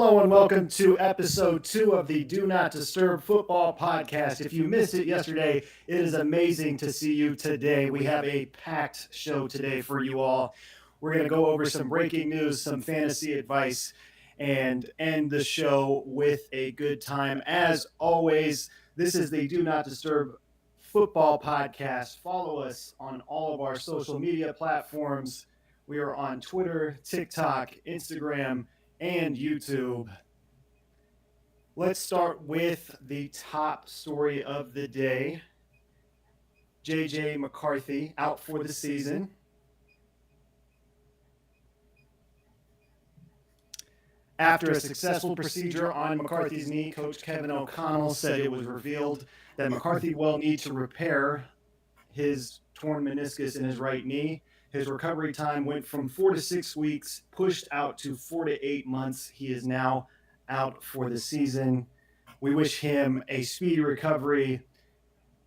Hello and welcome to episode 2 of the Do Not Disturb Football Podcast. If you missed it yesterday, it is amazing to see you today. We have a packed show today for you all. We're going to go over some breaking news, some fantasy advice, and end the show with a good time. As always, this is the Do Not Disturb Football Podcast. Follow us on all of our social media platforms. We are on Twitter, TikTok, Instagram, and YouTube. Let's start with the top story of the day. J.J. McCarthy out for the season. After a successful procedure on McCarthy's knee, Coach Kevin O'Connell said it was revealed that McCarthy will need to repair his torn meniscus in his right knee. His recovery time went from 4 to 6 weeks, pushed out to 4 to 8 months. He is now out for the season. We wish him a speedy recovery.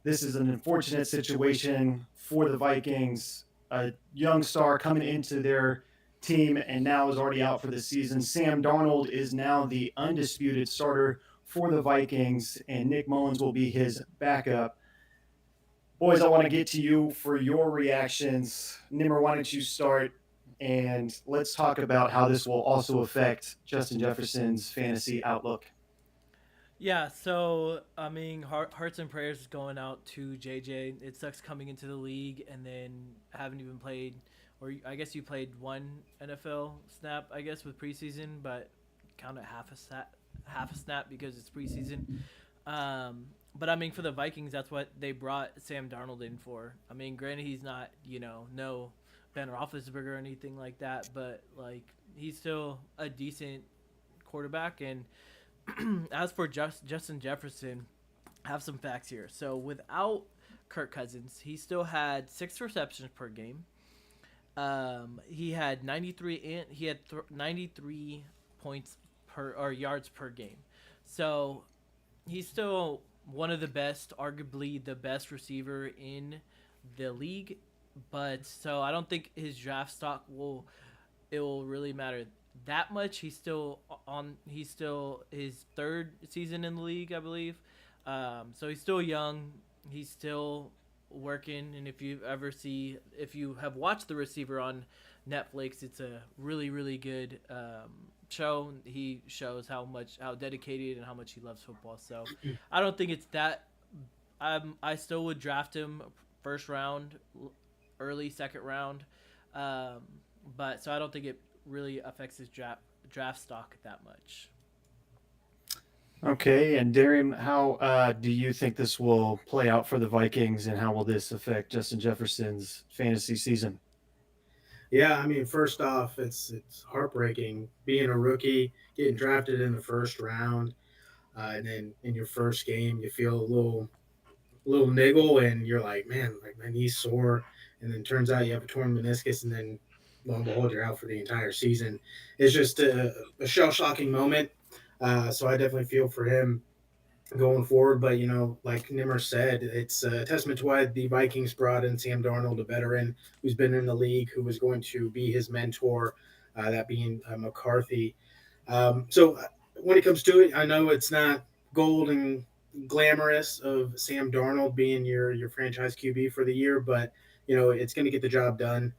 This is an unfortunate situation for the Vikings. A young star coming into their team and now is already out for the season. Sam Darnold is now the undisputed starter for the Vikings, and Nick Mullins will be his backup. Boys, I want to get to you for your reactions. Nimmer, why don't you start? And let's talk about how this will also affect Justin Jefferson's fantasy outlook. Yeah, so I mean, hearts and prayers going out to JJ. It sucks coming into the league and then haven't even played, or I guess you played one NFL snap, I guess, with preseason, but count it half a snap because it's preseason. But I mean, for the Vikings, that's what they brought Sam Darnold in for. I mean, granted, he's not, no Ben Roethlisberger or anything like that, but like he's still a decent quarterback. And as for Justin Jefferson, I have some facts here. So without Kirk Cousins, he still had 6 receptions per game. He had 93 points per or yards per game. So he's still one of the best, arguably the best receiver in the league. But so I don't think his draft stock will really matter that much. He's still his third season in the league, I believe. So he's still young. He's still working. And if you have watched The Receiver on Netflix, it's a really, really good show. He shows how dedicated and how much he loves football. So I don't think it's that. I still would draft him first round, early second round. But so I don't think it really affects his draft stock that much. Okay, and Darian, how do you think this will play out for the Vikings, and how will this affect Justin Jefferson's fantasy season? Yeah, I mean, first off, it's heartbreaking being a rookie, getting drafted in the first round, and then in your first game, you feel a little niggle, and you're like, like my knee's sore, and then turns out you have a torn meniscus, and then lo and behold, you're out for the entire season. It's just a shell shocking moment. So I definitely feel for him going forward. But like Nimmer said, it's a testament to why the Vikings brought in Sam Darnold, a veteran who's been in the league, who was going to be his mentor, that being McCarthy. So when it comes to it, I know it's not gold and glamorous of Sam Darnold being your franchise QB for the year, but it's going to get the job done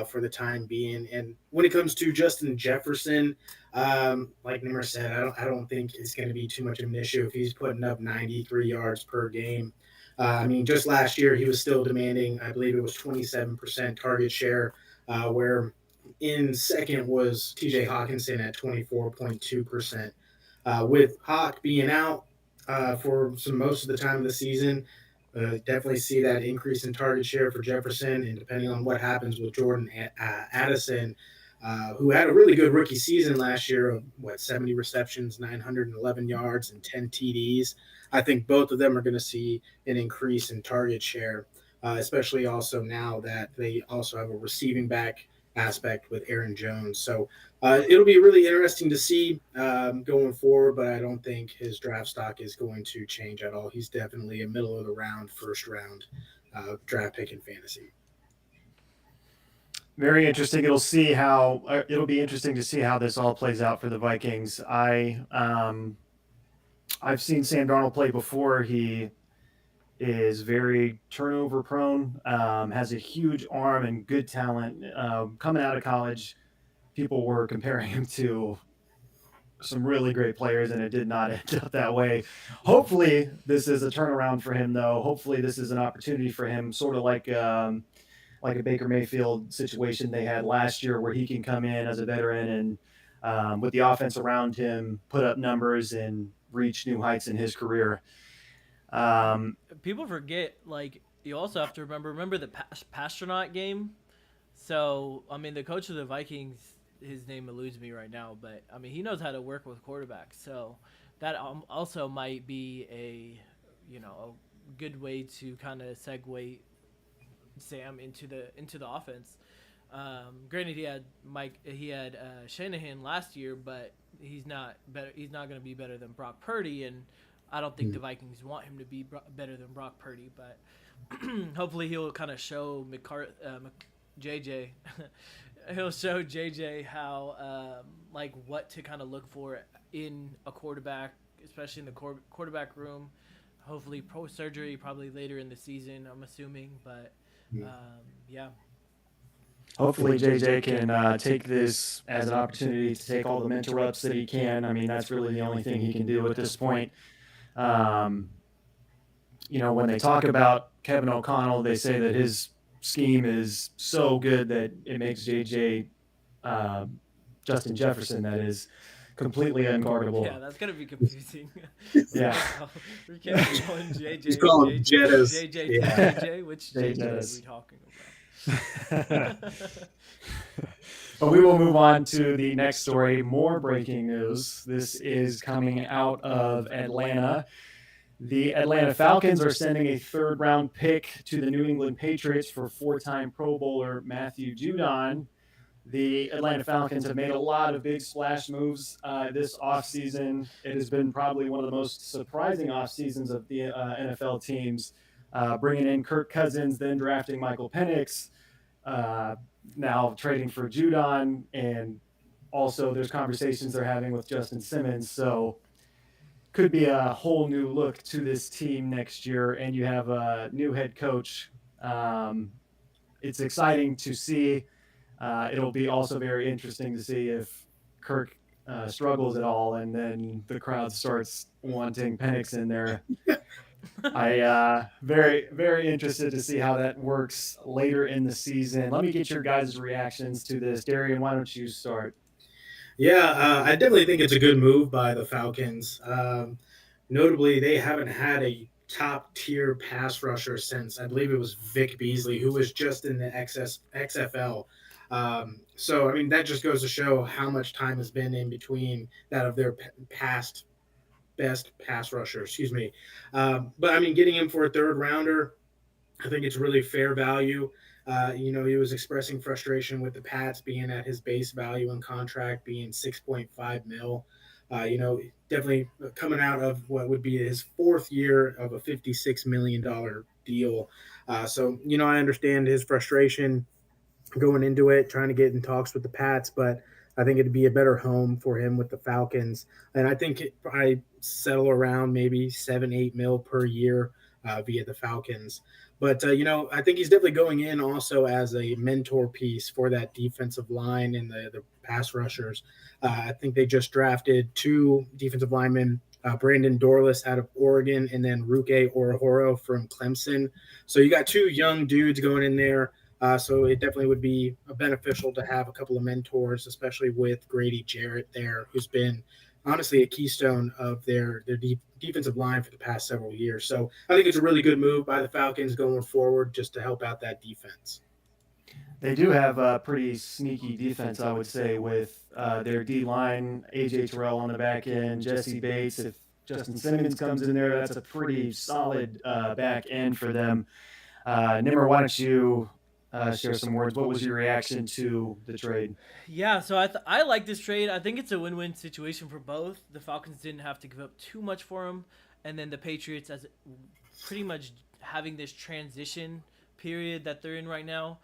for the time being. And when it comes to Justin Jefferson, like Nimmer said, I don't think it's going to be too much of an issue if he's putting up 93 yards per game. I mean, just last year he was still demanding, I believe it was 27% target share, where in second was TJ Hawkinson at 24.2%. With Hawk being out for most of the time of the season, definitely see that increase in target share for Jefferson. And depending on what happens with Jordan Addison, who had a really good rookie season last year of 70 receptions, 911 yards, and 10 TDs. I think both of them are going to see an increase in target share, especially also now that they also have a receiving back aspect with Aaron Jones. So it'll be really interesting to see going forward, but I don't think his draft stock is going to change at all. He's definitely a middle of the round, first round draft pick in fantasy. Very interesting. It'll be interesting to see how this all plays out for the Vikings. I've seen Sam Darnold play before. He is very turnover prone, has a huge arm and good talent. Coming out of college, people were comparing him to some really great players, and it did not end up that way. Hopefully, this is a turnaround for him, though. Hopefully, this is an opportunity for him, sort of like a Baker Mayfield situation they had last year, where he can come in as a veteran and with the offense around him, put up numbers and reach new heights in his career. Um, People forget, like, you also have to remember the Pastronaut game. So I mean, the coach of the Vikings, his name eludes me right now, but I mean, he knows how to work with quarterbacks. So that also might be a good way to kind of segue Sam into the offense. Granted, he had Shanahan last year, but he's not better. He's not going to be better than Brock Purdy, and I don't think the Vikings want him to be better than Brock Purdy. But hopefully, he'll kind of show JJ. He'll show JJ how like what to kind of look for in a quarterback, especially in the quarterback room. Hopefully, pro surgery probably later in the season. I'm assuming, but yeah. Hopefully, JJ can take this as an opportunity to take all the mental reps that he can. I mean, that's really the only thing he can do at this point. Um, when they talk about Kevin O'Connell, they say that his scheme is so good that it makes JJ uh, Justin Jefferson, that is, completely unguardable. Yeah, that's gonna be confusing. Yeah. We can't be calling He's calling Jettas. JJ to Yeah. JJ. Which Jay JJ are Jettas. we talking about? But we will move on to the next story. More breaking news. This is coming out of Atlanta. The Atlanta Falcons are sending a third-round pick to the New England Patriots for four-time Pro Bowler Matthew Judon. The Atlanta Falcons have made a lot of big splash moves this offseason. It has been probably one of the most surprising off seasons of the NFL teams, bringing in Kirk Cousins, then drafting Michael Penix, now trading for Judon, and also there's conversations they're having with Justin Simmons. So could be a whole new look to this team next year, and you have a new head coach. It's exciting to see. It'll be also very interesting to see if Kirk struggles at all, and then the crowd starts wanting Penix in there. I very very interested to see how that works later in the season. Let me get your guys' reactions to this. Darian, why don't you start? Yeah, I definitely think it's a good move by the Falcons. Notably, they haven't had a top tier pass rusher since I believe it was Vic Beasley, who was just in the XFL. So, I mean, that just goes to show how much time has been in between that of their past best pass rusher. Excuse me. But I mean, getting him for a third rounder, I think it's really fair value. He was expressing frustration with the Pats being at his base value and contract being 6.5 mil. Definitely coming out of what would be his fourth year of a $56 million deal. So, I understand his frustration going into it, trying to get in talks with the Pats, but I think it'd be a better home for him with the Falcons. And I think I settle around maybe 7-8 mil per year via the Falcons. But I think he's definitely going in also as a mentor piece for that defensive line and the pass rushers. I think they just drafted two defensive linemen, Brandon Dorless out of Oregon, and then Ruke Orahoro from Clemson. So you got two young dudes going in there. So it definitely would be beneficial to have a couple of mentors, especially with Grady Jarrett there, who's been honestly a keystone of their defensive line for the past several years. So I think it's a really good move by the Falcons going forward just to help out that defense. They do have a pretty sneaky defense, I would say, with their D line, AJ Terrell on the back end, Jesse Bates. If Justin Simmons comes in there, that's a pretty solid back end for them. Nimmer, why don't you share some words? What was your reaction to the trade? Yeah, so I like this trade. I think it's a win-win situation for both. The Falcons didn't have to give up too much for him, and then the Patriots, as pretty much having this transition period that they're in right now,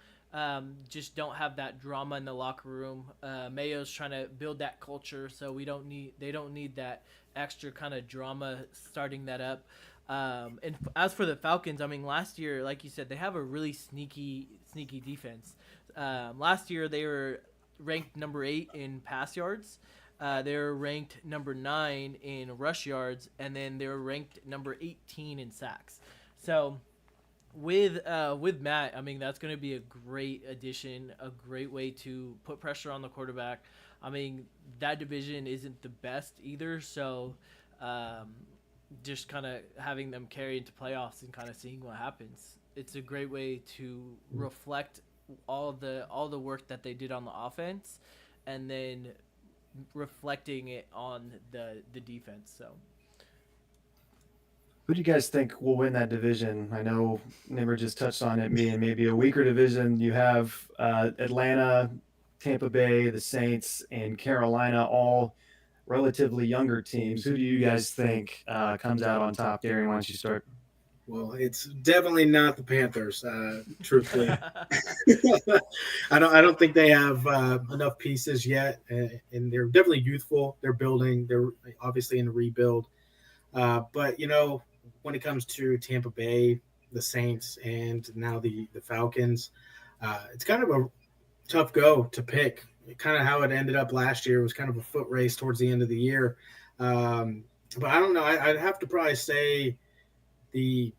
just don't have that drama in the locker room. Mayo's trying to build that culture, so they don't need that extra kind of drama starting that up. And as for the Falcons, I mean, last year, like you said, they have a really sneaky defense. Last year they were ranked number 8 in pass yards. They were ranked number 9 in rush yards, and then they were ranked number 18 in sacks. So with Matt, I mean that's going to be a great addition, a great way to put pressure on the quarterback. I mean that division isn't the best either, so um, just kind of having them carry into playoffs and kind of seeing what happens. It's a great way to reflect all the work that they did on the offense, and then reflecting it on the defense. So Who do you guys think will win that division? I know Nimmer just touched on it being maybe a weaker division. You have Atlanta, Tampa Bay, the Saints, and Carolina, all relatively younger teams. Who do you guys think comes out on top? Darian, why don't you start? Well, it's definitely not the Panthers. Truthfully, I don't think they have enough pieces yet, and they're definitely youthful. They're building. They're obviously in a rebuild. But when it comes to Tampa Bay, the Saints, and now the Falcons, it's kind of a tough go to pick. Kind of how it ended up last year was kind of a foot race towards the end of the year. But I don't know. I'd have to probably say the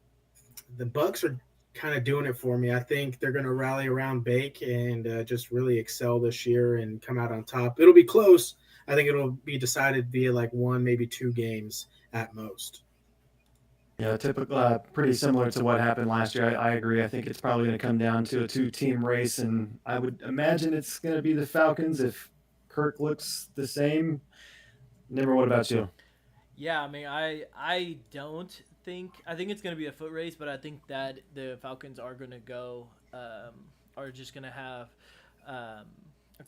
Bucks are kind of doing it for me. I think they're going to rally around Bake and just really excel this year and come out on top. It'll be close. I think it'll be decided via like one, maybe 2 games at most. Yeah, typical, pretty similar to what happened last year. I agree. I think it's probably going to come down to a two-team race, and I would imagine it's going to be the Falcons if Kirk looks the same. Nimmer, what about you? yeah, I mean, I don't think I think it's gonna be a foot race, but I think that the Falcons are gonna go are just gonna have um, a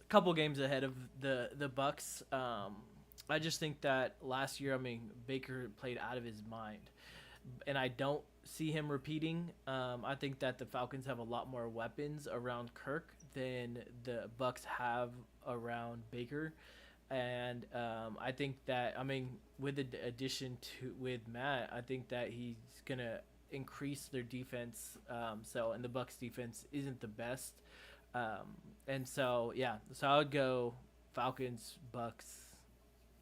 couple games ahead of the Bucks. I just think that last year, I mean, Baker played out of his mind, and I don't see him repeating. I think that the Falcons have a lot more weapons around Kirk than the Bucks have around Baker, and I think that I mean with the addition to with Matt, I think that he's gonna increase their defense. And the Bucks defense isn't the best, and so yeah, so I would go Falcons, Bucks,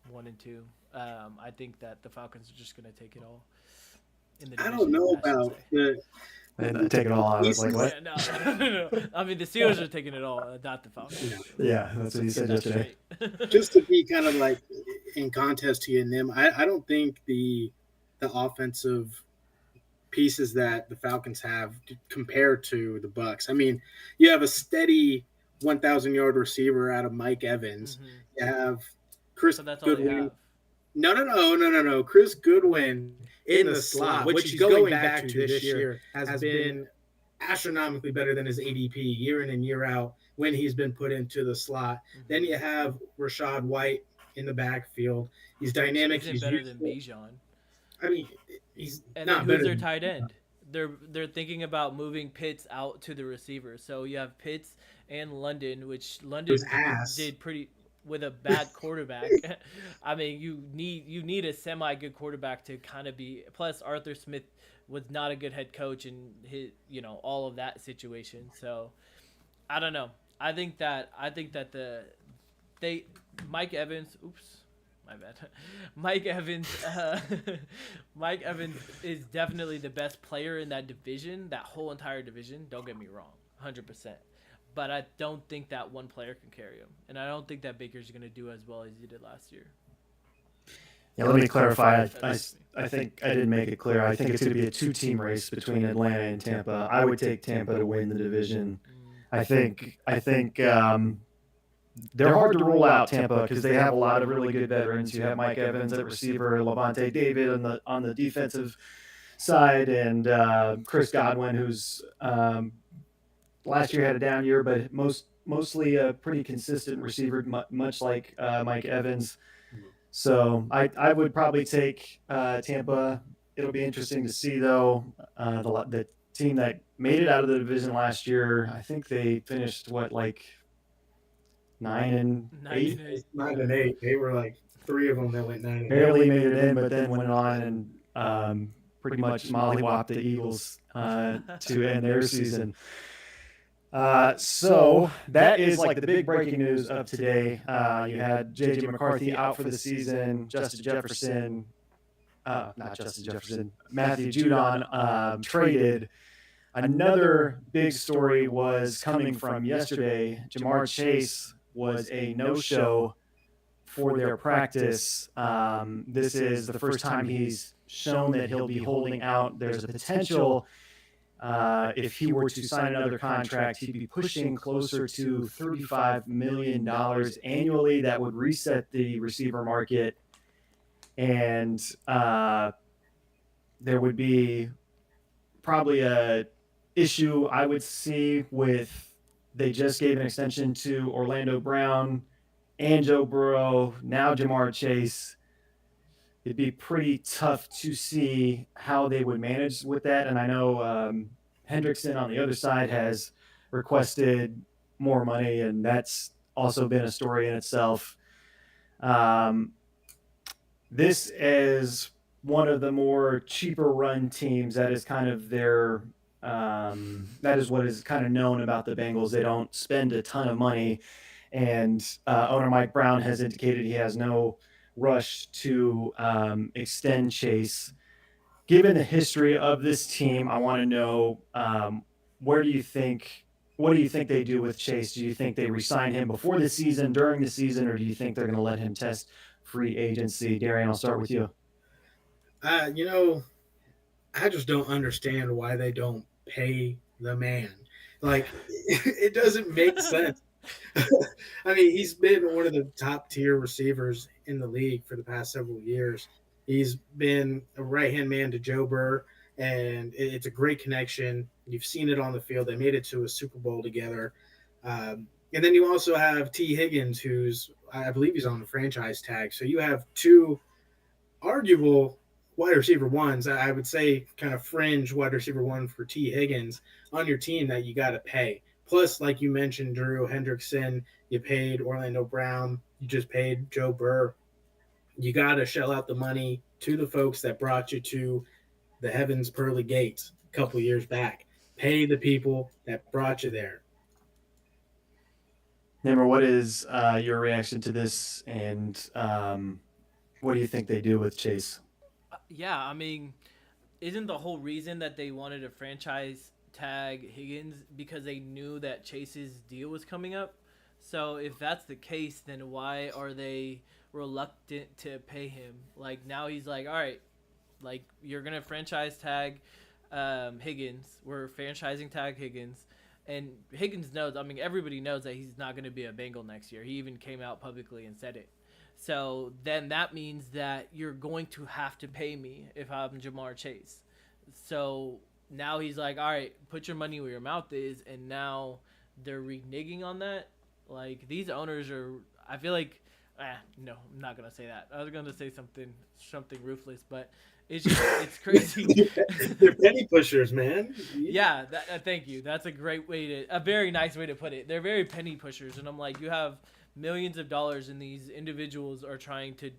1 and 2. I think that the Falcons are just gonna take it all in the I don't division. know I should about say. And take it all out. I was like, pieces. what? Yeah, no. I mean, the Steelers are taking it all, not the Falcons. Yeah, that's what he said That's yesterday. straight. Just to be kind of like in contest to you and them, I don't think the offensive pieces that the Falcons have compared to the Bucks. I mean, you have a steady 1,000-yard receiver out of Mike Evans. hmm You have Chris So that's all they Goodwin. have. No. Chris Goodwin in the slot, which he's going back to this year, has been astronomically better than his ADP year in and year out when he's been put into the slot. Then you have Rashad White in the backfield. He's dynamic. Isn't He's better than useful. Bijan. I mean, he's And then not who's better. their tight end? They're thinking about moving Pitts out to the receiver. So you have Pitts and London, which London His ass. did pretty with a bad quarterback. I mean, you need a semi good quarterback to kind of be. Plus, Arthur Smith was not a good head coach in his all of that situation. So I don't know. I think that they Mike Evans. Oops. My bad. Mike Evans. Mike Evans is definitely the best player in that division, that whole entire division. Don't get me wrong, 100%. But I don't think that one player can carry him, and I don't think that Baker's going to do as well as he did last year. Yeah, let me clarify. That's I think I didn't make it clear. I think it's going to be a two-team race between Atlanta and Tampa. I would take Tampa to win the division. I think they're hard to rule out Tampa because they have a lot of really good veterans. You have Mike Evans at receiver, Levante David on the defensive side, and Chris Godwin, who's last year had a down year, but mostly a pretty consistent receiver, much like Mike Evans. So I would probably take Tampa. It'll be interesting to see though the team that made it out of the division last year. I think they finished like 9-8, 9-8. It's nine Yeah. and eight. They were like three of them that went 9-8. barely made it in, but then went on and pretty much mollywopped the Eagles to end their season. So that is like the big breaking news of today. You had J.J. McCarthy out for the season. Not Justin Jefferson, Matthew Judon traded. Another big story was coming from yesterday. Jamar Chase was a no-show for their practice. This is the first time he's shown that he'll be holding out. There's a potential, if he were to sign another contract, he'd be pushing closer to $35 million annually. That would reset the receiver market. And there would be probably a issue I would see with, they just gave an extension to Orlando Brown and Joe Burrow, now Jamar Chase. It'd be pretty tough to see how they would manage with that. And I know Hendrickson on the other side has requested more money, and that's also been a story in itself. This is one of the more cheaper run teams. That is kind of their that is what is kind of known about the Bengals. They don't spend a ton of money, and owner Mike Brown has indicated he has no rush to extend Chase. Given the history of this team, I want to know, where do you think what do you think they do with Chase? Do you think they re-sign him before the season, during the season, or do you think they're going to let him test free agency? Darian, I'll start with you. You know, I just don't understand why they don't pay the man. Like, it doesn't make sense. I mean, he's been one of the top tier receivers in the league for the past several years. He's been a right hand man to Joe Burr, and it's a great connection. You've seen it on the field. They made it to a Super Bowl together. And then you also have T. Higgins, who's, I believe he's on the franchise tag. So you have two arguable wide receiver ones. I would say kind of fringe wide receiver one for T. Higgins on your team that you got to pay. Plus, like you mentioned, Drew Hendrickson, you paid Orlando Brown, you just paid Joe Burr. You got to shell out the money to the folks that brought you to the heavens pearly gates a couple years back. Pay the people that brought you there. Nimmer, what is your reaction to this, and what do you think they do with Chase? Yeah, I mean, isn't the whole reason that they wanted to franchise tag Higgins because they knew that Chase's deal was coming up? So if that's the case, then why are they reluctant to pay him? Like now he's like, all right, like you're gonna franchise tag Higgins. We're franchising tag Higgins. And Higgins knows, I mean, everybody knows that he's not going to be a Bengal next year. He even came out publicly and said it. So then that means that you're going to have to pay me if I'm Jamar Chase. So now he's like, all right, put your money where your mouth is. And now they're reneging on that. Like, these owners are, I feel like, no, I'm not going to say that. I was going to say something ruthless, but it's just, it's crazy. They're penny pushers, man. Yeah, thank you. That's a very nice way to put it. They're very penny pushers, and I'm like, you have millions of dollars, and these individuals are trying to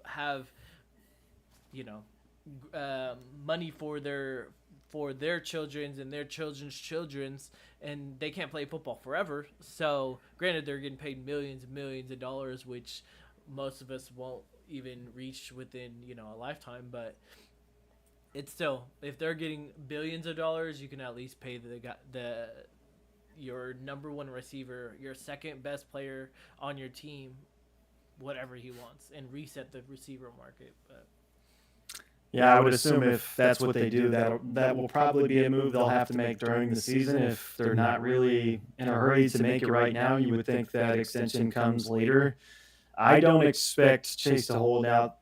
have, you know, money for their children's and their children's, and they can't play football forever. So, granted, they're getting paid millions and millions of dollars, which most of us won't even reach within, you know, a lifetime, but it's still, if they're getting billions of dollars, you can at least pay your number one receiver, your second best player on your team, whatever he wants, and reset the receiver market. But Yeah, I would assume if that's what they do, that will probably be a move they'll have to make during the season. If they're not really in a hurry to make it right now, you would think that extension comes later. I don't expect Chase to hold out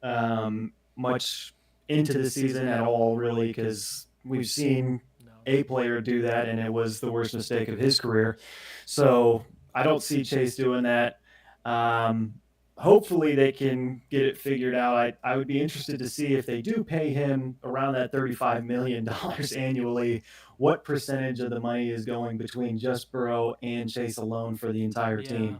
much into the season at all, really, because we've seen no, a player do that, and it was the worst mistake of his career. So I don't see Chase doing that. Um, hopefully they can get it figured out. I would be interested to see if they do pay him around that $35 million annually, what percentage of the money is going between just Burrow and Chase alone for the entire Yeah, team.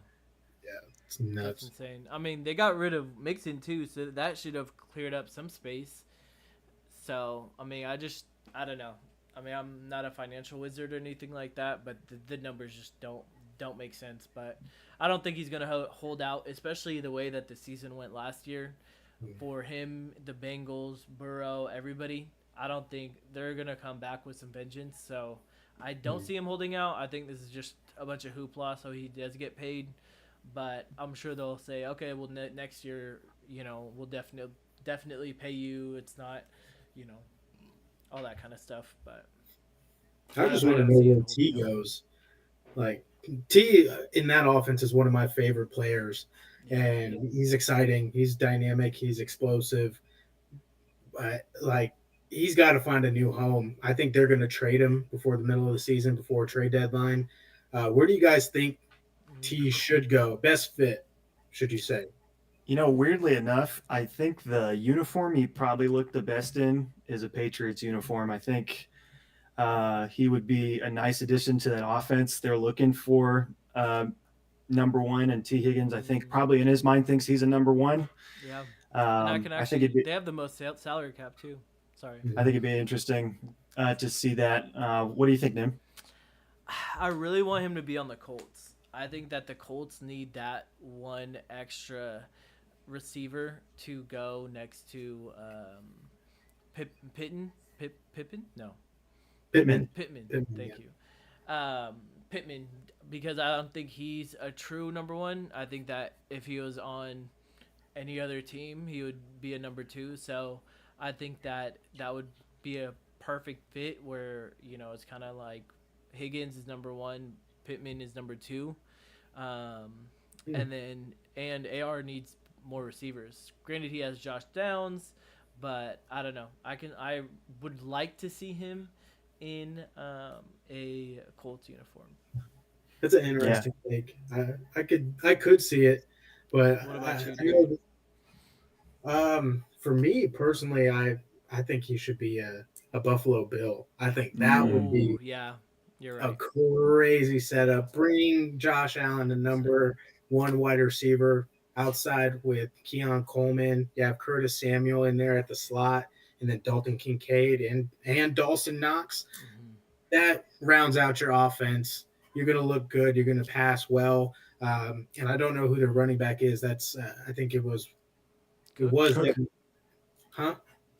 Yeah, it's that's nuts. insane. I mean, they got rid of Mixon too, so that should have cleared up some space. So, I mean, I don't know. I mean, I'm not a financial wizard or anything like that, but the numbers just don't make sense. But I don't think he's gonna hold out, especially the way that the season went last year. For him, the Bengals, Burrow, everybody, I don't think they're gonna come back with some vengeance. So I don't see him holding out. I think this is just a bunch of hoopla, so he does get paid. But I'm sure they'll say, okay, well, next year, we'll definitely pay you. It's not, you know, all that kind of stuff. But I just I want to don't know see where him T holding out. goes. Like T in that offense is one of my favorite players, Yeah. and he's exciting. He's dynamic. He's explosive. But like he's got to find a new home. I think they're going to trade him before the middle of the season, before trade deadline. Where do you guys think Mm. T should go? Best fit, should you say? Weirdly enough, I think the uniform he probably looked the best in is a Patriots uniform. I think he would be a nice addition to that offense. They're looking for number one, and T. Higgins, I think, Mm. probably in his mind thinks he's a number one. Yeah. And I can I think it'd be they have the most salary cap too. Sorry. I think it'd be interesting to see that. What do you think, Nim? I really want him to be on the Colts. I think that the Colts need that one extra receiver to go next to Pippin? No, Pittman. Pittman. Pittman, yeah. Thank you. Pittman, because I don't think he's a true number one. I think that if he was on any other team, he would be a number two. So I think that that would be a perfect fit where, it's kind of like Higgins is number one, Pittman is number two. Um, Hmm. and AR needs more receivers. Granted, he has Josh Downs, but I don't know. I would like to see him in a Colts uniform. That's an Yeah, interesting take. I could see it, but What about you, I Dre? know for me personally, I think he should be a Buffalo Bill. I think that would mm, Ooh, be yeah, you're a right. crazy setup. Bring Josh Allen to number one wide receiver outside with Keon Coleman. You have Curtis Samuel in there at the slot, and then Dalton Kincaid and Dawson Knox. Hmm. That rounds out your offense. You're going to look good. You're going to pass well. And I don't know who the running back is. That's I think it Cook. was Cook, Devin, huh?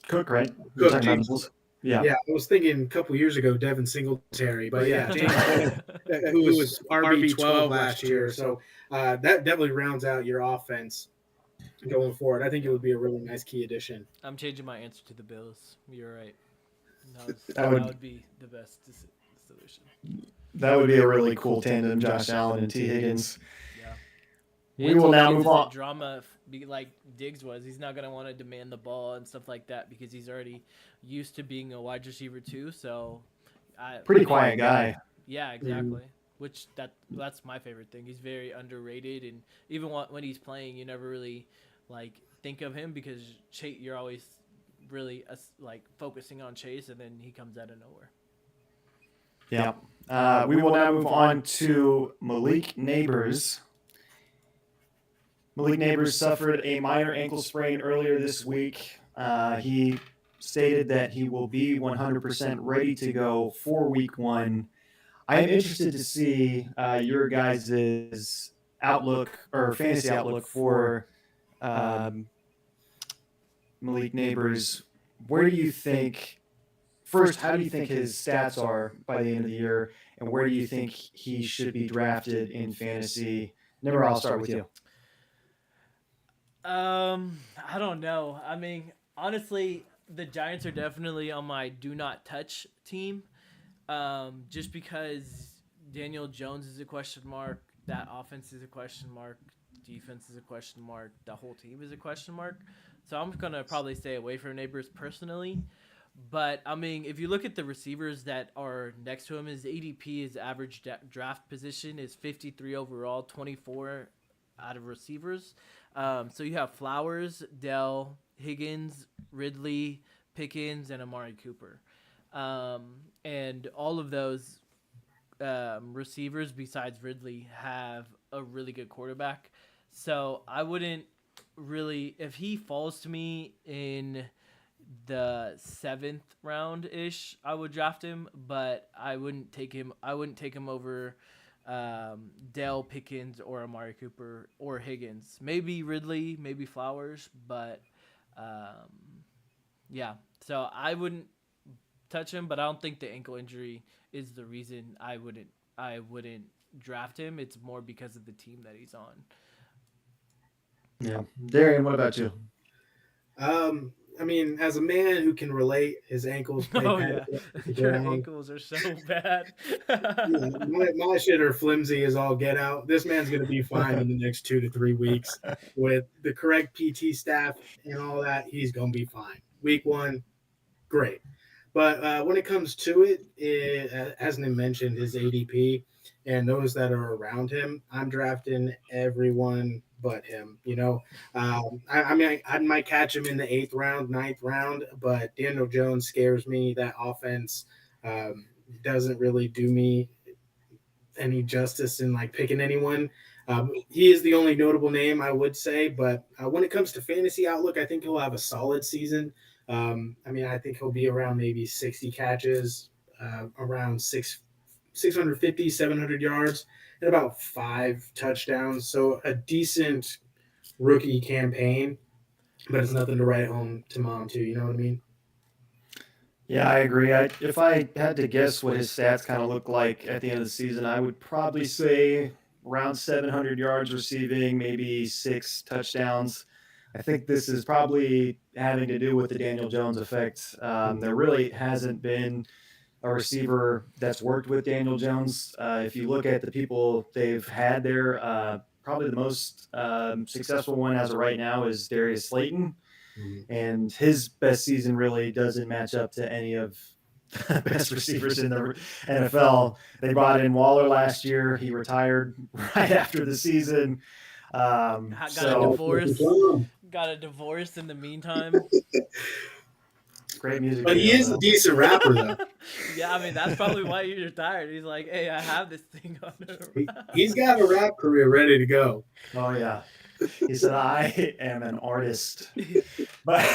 Cook, right? You're Cook, talking about James. Bills. Yeah, Yeah, I was thinking a couple years ago Devin Singletary, but but yeah, yeah, James Cook, who who was was RB RB 12 12 last last year. year? So So that definitely rounds out your offense going forward. I think it Yeah, would be a really nice key addition. I'm changing my answer to the Bills. You're right. That was that that would would be the best solution. that would be a really cool tandem, Josh Allen and T. Higgins. Yeah. We And will T. now Higgins move isn't on. drama be like Diggs was. He's not gonna want to demand the ball and stuff like that because he's already used to being a wide receiver too. So, I Pretty think quiet guy. yeah, Mhm. exactly. Which that's my favorite thing. He's very underrated, and even when he's playing, you never really like think of him because you're always really like focusing on Chase, and then he comes out of nowhere. Yeah. We will now move on to Malik Neighbors. Malik Neighbors suffered a minor ankle sprain earlier this week. He stated that he will be 100% ready to go for week one. I am interested to see your guys' outlook or fantasy outlook for um, Malik Neighbors. Where do you think, first, how do you think his stats are by the end of the year? And where do you think he should be drafted in fantasy? Never, I'll start with you. I don't know. I mean, honestly, the Giants are definitely on my do not touch team. Just because Daniel Jones is a question mark, that offense is a question mark, defense is a question mark, the whole team is a question mark. So I'm gonna probably stay away from Neighbors personally. But I mean, if you look at the receivers that are next to him, his ADP, his average draft position is 53 overall, 24 out of receivers. So you have Flowers, Dell, Higgins, Ridley, Pickens, and Amari Cooper. And all of those receivers, besides Ridley, have a really good quarterback. So I wouldn't really, if he falls to me in the seventh round ish, I would draft him, but I wouldn't take him. I wouldn't take him over Dell Pickens or Amari Cooper or Higgins. Maybe Ridley, maybe Flowers, but um, yeah. So I wouldn't touch him, but I don't think the ankle injury is the reason I wouldn't draft him. It's more because of the team that he's on. Yeah. Darian, what about you? I mean, as a man who can relate, his ankles play Oh bad yeah, to the your ground. ankles are so bad. Yeah, my shit are flimsy as all get out. This man's gonna be fine in the next 2 to 3 weeks with the correct PT staff and all that. He's gonna be fine. Week one, great. But when it comes to as Nim mentioned, his ADP and those that are around him, I'm drafting everyone but him. I mean, I might catch him in the eighth round, ninth round, but Daniel Jones scares me. That offense um, doesn't really do me any justice in like picking anyone. He is the only notable name I would say, but when it comes to fantasy outlook, I think he'll have a solid season. I mean, I think he'll be around maybe 60 catches, around 650, 700 yards, and about 5 touchdowns. So a decent rookie campaign, but it's nothing to write home to mom to. You know what I mean? Yeah, I agree. If I had to guess what his stats kind of look like at the end of the season, I would probably say around 700 yards receiving, maybe 6 touchdowns. I think this is probably having to do with the Daniel Jones effect. There really hasn't been a receiver that's worked with Daniel Jones. If you look at the people they've had there, probably the most successful one as of right now is Darius Slayton, Mhm. and his best season really doesn't match up to any of the best receivers in the NFL. They brought in Waller last year. He retired right after the season. Got a So divorce. Got a divorce in the meantime. great music But he video is a though. decent rapper, though. Yeah, I mean that's probably why you're tired. He's like, hey, I have this thing on He, the he's got a rap career ready to go. Oh yeah, he said I am an artist. But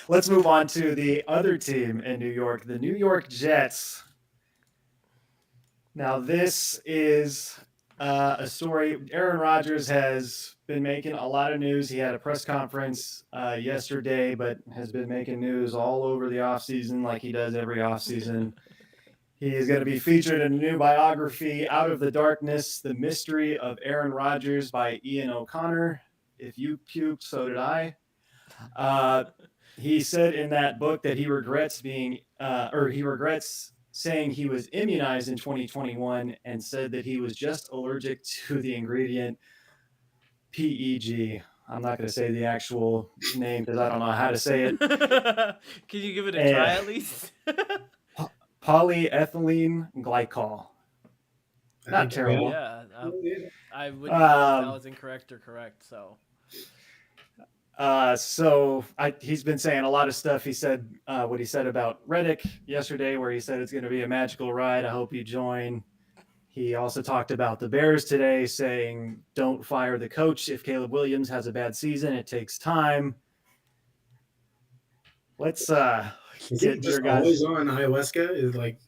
let's move on to the other team in New York, the New York Jets. Now, this is a story. Aaron Rodgers has been making a lot of news. He had a press conference yesterday, but has been making news all over the offseason like he does every offseason. He is going to be featured in a new biography, Out of the Darkness, The Mystery of Aaron Rodgers by Ian O'Connor. If you puked, so did I. Uh, he said in that book that he regrets he regrets saying he was immunized in 2021 and said that he was just allergic to the ingredient PEG. I'm not going to say the actual name because I don't know how to say it. Can you give it a try And at least? polyethylene glycol. I Not think we terrible. Yeah, yeah. I wouldn't know if that Um, was incorrect or correct. So he's been saying a lot of stuff. He said what he said about Reddick yesterday, where he said it's going to be a magical ride. I hope you join. He also talked about the Bears today, saying don't fire the coach if Caleb Williams has a bad season. It takes time. Let's Is he get just your always guys. on ayahuasca? Is like,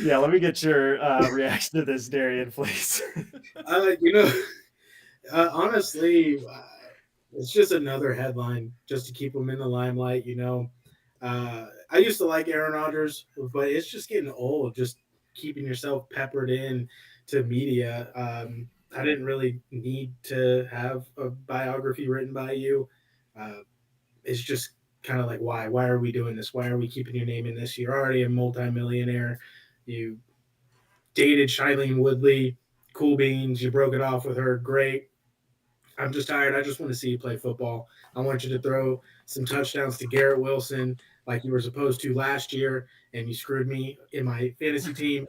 Yeah, let me get your reaction to this, Darian, please. you know, honestly, it's just another headline just to keep him in the limelight. I used to like Aaron Rodgers, but it's just getting old. Just keeping yourself peppered in to media. I didn't really need to have a biography written by you. Uh, it's just kind of like why are we doing this? Why are we keeping your name in this? You're already a multimillionaire. You dated Shailene Woodley, cool beans. You broke it off with her, great. I'm just tired. I just want to see you play football. I want you to throw some touchdowns to Garrett Wilson. like you were supposed to last year, and you screwed me in my fantasy team.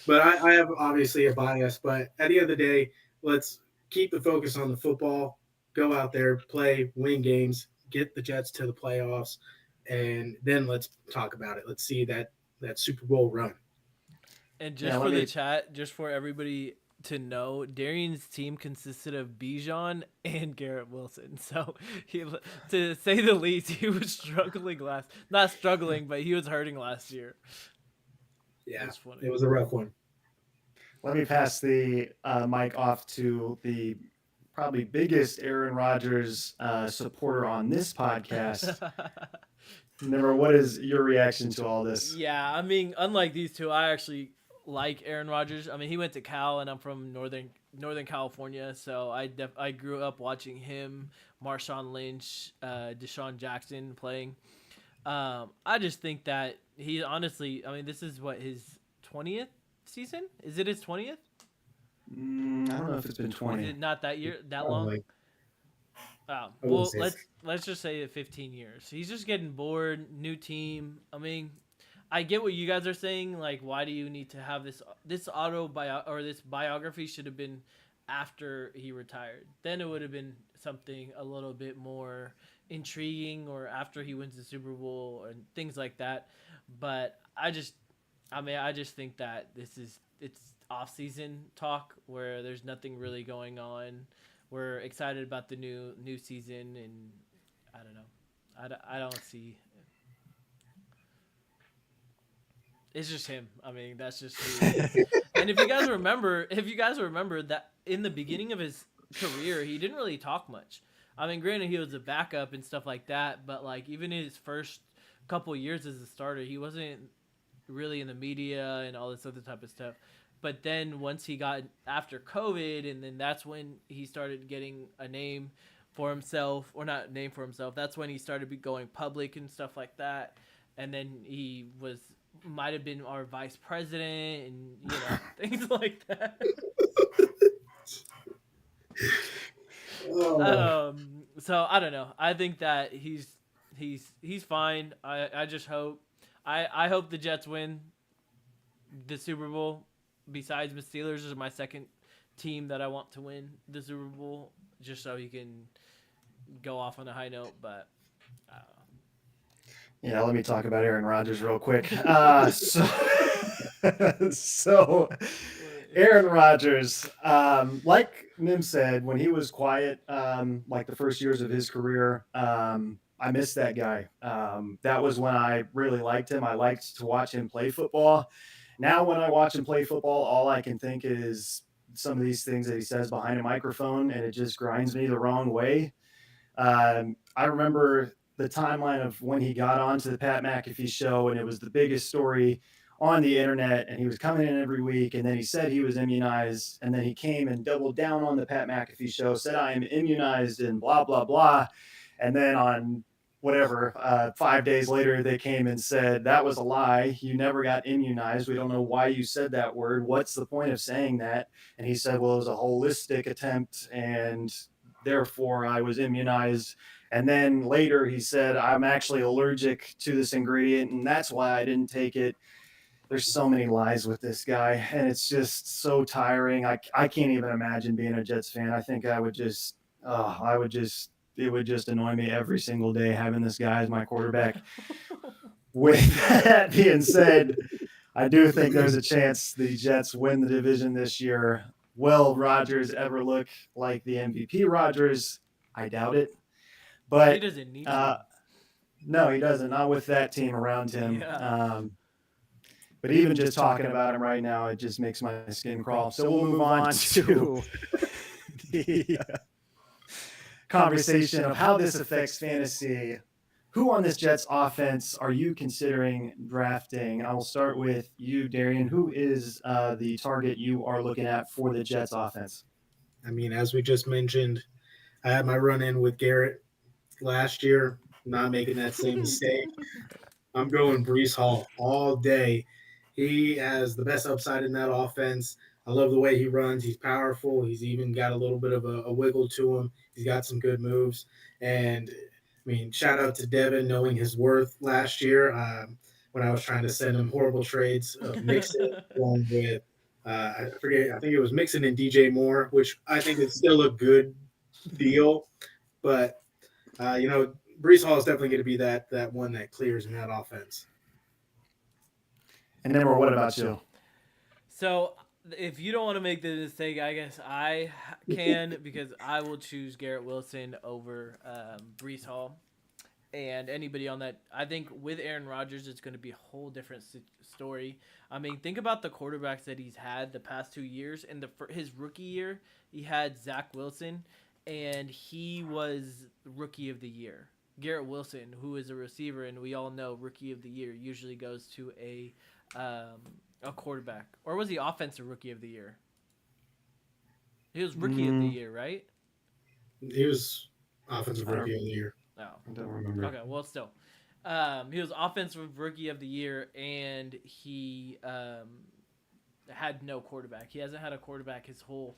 But I have obviously a bias. But at the end of the day, let's keep the focus on the football. Go out there, play, win games, get the Jets to the playoffs, and then let's talk about it. Let's see that Super Bowl run. And Yeah, just let for the me. chat, just for everybody to know, Darian's team consisted of Bijan and Garrett Wilson. So he, to say the least, he was struggling last. Not struggling, but he was hurting last year. Yeah, It's funny. it was a rough one. Let me pass the mic off to the probably biggest Aaron Rodgers supporter on this podcast. Never, what is your reaction to all this? Yeah, I mean, unlike these two, I actually like Aaron Rodgers. I mean, he went to Cal, and I'm from Northern California, so I grew up watching him, Marshawn Lynch, Deshaun Jackson playing. I just think that he honestly, I mean, this is what his 20th season. Is it his 20th? I don't know if it's been Is 20. it not that year that long? Probably. I wouldn't Well, say let's just say 15 years. He's just getting bored. New team. I mean, I get what you guys are saying. Like, why do you need to have this or this biography should have been after he retired? Then it would have been something a little bit more intriguing, or after he wins the Super Bowl and things like that. But I just think that it's off season talk where there's nothing really going on. We're excited about the new season, and I don't know. I don't see. It's just him. I mean, that's just who he is. And if you guys remember that in the beginning of his career, he didn't really talk much. I mean, granted, he was a backup and stuff like that, but like even in his first couple years as a starter, he wasn't really in the media and all this other type of stuff. But then once he got after COVID, and then that's when he started getting a name for himself, or not name for himself. That's when he started going public and stuff like that. And then he was might have been our vice president, and things like that. oh, So I don't know. I think that he's fine. I just hope I hope the Jets win the Super Bowl. Besides the Steelers, is my second team that I want to win the Super Bowl, just so he can go off on a high note. But Yeah, let me talk about Aaron Rodgers real quick. So Aaron Rodgers, like Nim said, when he was quiet, like the first years of his career, I missed that guy. That was when I really liked him. I liked to watch him play football. Now, when I watch him play football, all I can think is some of these things that he says behind a microphone, and it just grinds me the wrong way. I remember the timeline of when he got onto the Pat McAfee show, and it was the biggest story on the internet. And he was coming in every week, and then he said he was immunized, and then he came and doubled down on the Pat McAfee show, said I am immunized, and blah blah blah. And then on whatever 5 days later, they came and said that was a lie. You never got immunized. We don't know why you said that word. What's the point of saying that? And he said, well, it was a holistic attempt, and therefore I was immunized. And then later he said, I'm actually allergic to this ingredient, and that's why I didn't take it. There's so many lies with this guy, and it's just so tiring. I can't even imagine being a Jets fan. I think it would just annoy me every single day having this guy as my quarterback. With that being said, I do think there's a chance the Jets win the division this year. Will Rodgers ever look like the MVP Rodgers? I doubt it. he But doesn't need to. no, he doesn't. Not with that team around him. Yeah. But even just talking about him right now, it just makes my skin crawl. So we'll move on to the conversation of how this affects fantasy. Who on this Jets offense are you considering drafting? I will start with you, Darian. Who is the target you are looking at for the Jets offense? I mean, as we just mentioned, I had my run in with Garrett last year, not making that same mistake. I'm going Brees Hall all day. He has the best upside in that offense. I love the way he runs. He's powerful. He's even got a little bit of a wiggle to him. He's got some good moves. And I mean, shout out to Devin knowing his worth last year when I was trying to send him horrible trades of Mixon along with I forget. I think it was Mixon and DJ Moore, which I think is still a good deal. But Brees Hall is definitely going to be that one that clears in that offense. And then, what about you? So if you don't want to make the mistake, I guess I can because I will choose Garrett Wilson over Brees Hall and anybody on that. I think with Aaron Rodgers, it's going to be a whole different story. I mean, think about the quarterbacks that he's had the past 2 years. In his rookie year, he had Zach Wilson, and he was rookie of the year. Garrett Wilson, who is a receiver, and we all know rookie of the year usually goes to a quarterback, or was he offensive rookie of the year? He was rookie of the year, right? He was offensive rookie of the year. Oh, I don't remember. okay. Well, still, he was offensive rookie of the year, and he had no quarterback. He hasn't had a quarterback his whole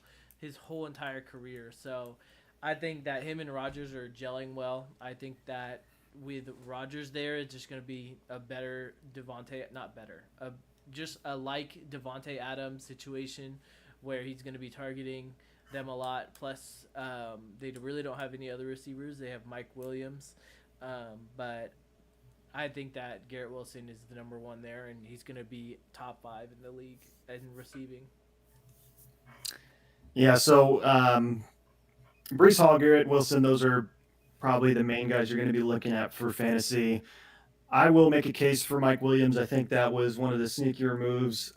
entire career. So, I think that him and Rodgers are gelling well. I think that with Rodgers there, it's just going to be a better not better, just a like Devontae Adams situation where he's going to be targeting them a lot. Plus, they really don't have any other receivers. They have Mike Williams, but I think that Garrett Wilson is the number one there, and he's going to be top 5 in the league in receiving. Yeah, so Brees Hall, Garrett Wilson, those are probably the main guys you're going to be looking at for fantasy. I will make a case for Mike Williams. I think that was one of the sneakier moves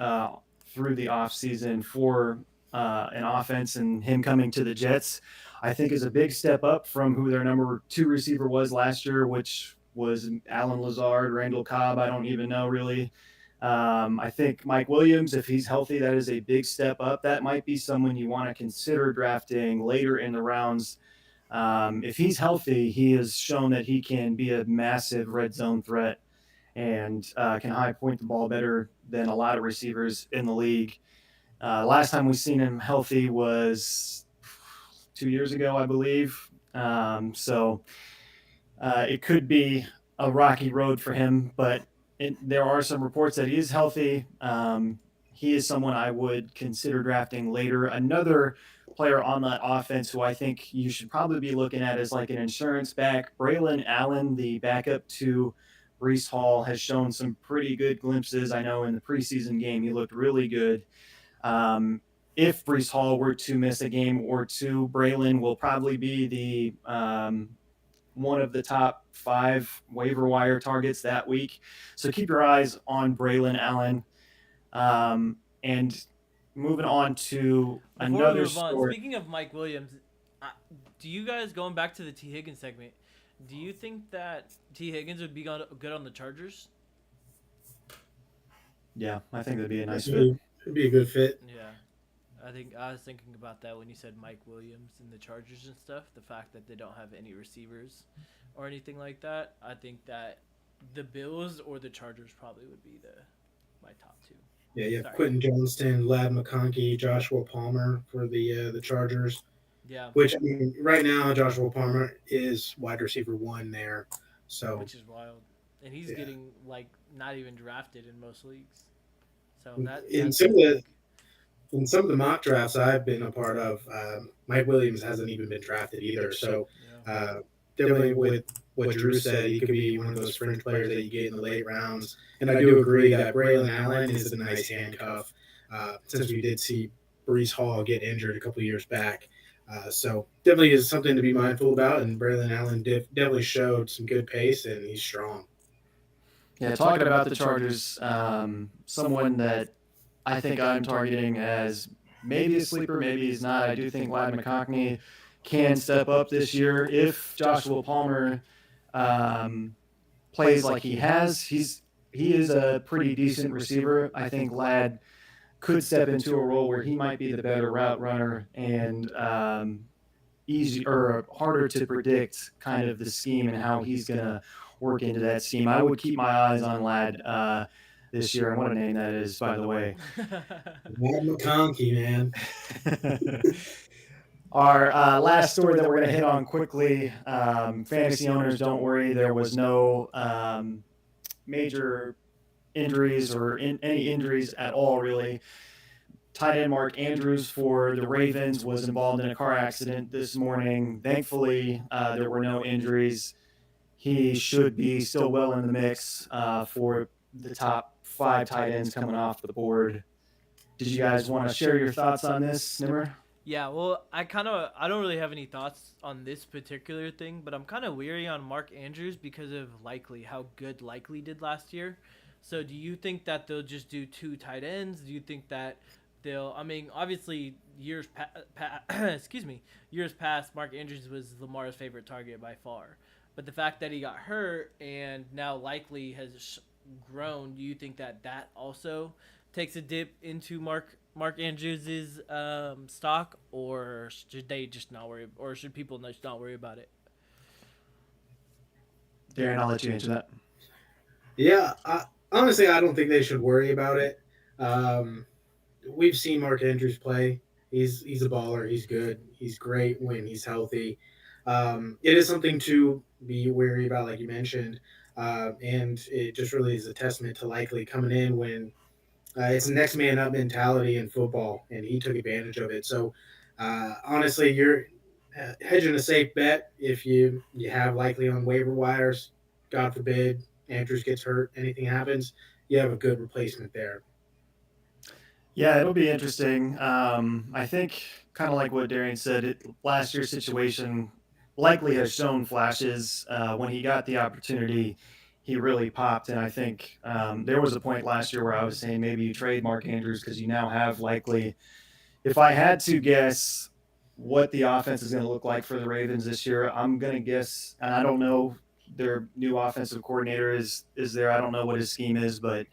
through the offseason for an offense, and him coming to the Jets, I think, is a big step up from who their number 2 receiver was last year, which was Alan Lazard, Randall Cobb. I don't even know really. I think Mike Williams, if he's healthy, that is a big step up. That might be someone you want to consider drafting later in the rounds. If he's healthy, he has shown that he can be a massive red zone threat and can high point the ball better than a lot of receivers in the league. Last time we seen him healthy was 2 years ago, I believe. So it could be a rocky road for him, but there are some reports that he is healthy. He is someone I would consider drafting later. Another player on that offense who I think you should probably be looking at is like an insurance back. Braylon Allen, the backup to Brees Hall, has shown some pretty good glimpses. I know in the preseason game he looked really good. If Brees Hall were to miss a game or two, Braylon will probably be the one of the top 5 waiver wire targets that week. So keep your eyes on Braylon Allen. And moving on to another story. Speaking of Mike Williams, do you guys, going back to the T. Higgins segment, do you think that T. Higgins would be good on the Chargers? Yeah, I think that'd be a nice fit. It'd be a good fit. Yeah. I think I was thinking about that when you said Mike Williams and the Chargers and stuff. The fact that they don't have any receivers or anything like that. I think that the Bills or the Chargers probably would be my top 2. Yeah, you have Quentin Johnston, Ladd McConkey, Joshua Palmer for the Chargers. Yeah. Which, I mean, right now Joshua Palmer is wide receiver 1 there. So which is wild. And he's getting not even drafted in most leagues. So in some of the mock drafts I've been a part of, Mike Williams hasn't even been drafted either. So definitely with what Drew said, he could be one of those fringe players that you get in the late rounds. And I do agree that Braylon Allen is a nice handcuff since we did see Brees Hall get injured a couple years back. So definitely is something to be mindful about. And Braylon Allen definitely showed some good pace, and he's strong. Yeah, talking about the Chargers, someone that I think I'm targeting as maybe a sleeper, maybe he's not. I do think Ladd McConkey can step up this year if Joshua Palmer plays like he has. He is a pretty decent receiver. I think Ladd could step into a role where he might be the better route runner and easy or harder to predict kind of the scheme and how he's going to work into that scheme. I would keep my eyes on Ladd this year. And what a name that is, by the way. Ladd McConkey, man. Our last story that we're going to hit on quickly, fantasy owners, don't worry. There was no major injuries or any injuries at all, really. Tight end Mark Andrews for the Ravens was involved in a car accident this morning. Thankfully, there were no injuries. He should be still well in the mix for the top 5 tight ends coming off the board. Did you guys want to share your thoughts on this, Nimmer? Yeah, well, I don't really have any thoughts on this particular thing, but I'm kind of weary on Mark Andrews because of how good Likely did last year. So, do you think that they'll just do 2 tight ends? Do you think that I mean, obviously, years past, Mark Andrews was Lamar's favorite target by far. But the fact that he got hurt and now Likely has grown, do you think that also takes a dip into Mark Andrews' stock, or should they just not worry, or should people just not worry about it? Darren, I'll let you answer that. Yeah, honestly, I don't think they should worry about it. We've seen Mark Andrews play. He's a baller. He's good. He's great when he's healthy. It is something to be wary about, like you mentioned, and it just really is a testament to Likely coming in when it's a next man up mentality in football, and he took advantage of it. So, honestly, you're hedging a safe bet if you have Likely on waiver wires. God forbid Andrews gets hurt, anything happens, you have a good replacement there. Yeah, it'll be interesting. I think kind of like what Darian said, last year's situation Likely has shown flashes. When he got the opportunity, he really popped. And I think there was a point last year where I was saying maybe you trade Mark Andrews because you now have Likely. If I had to guess what the offense is going to look like for the Ravens this year, I'm going to guess, and I don't know, their new offensive coordinator is there. I don't know what his scheme is, but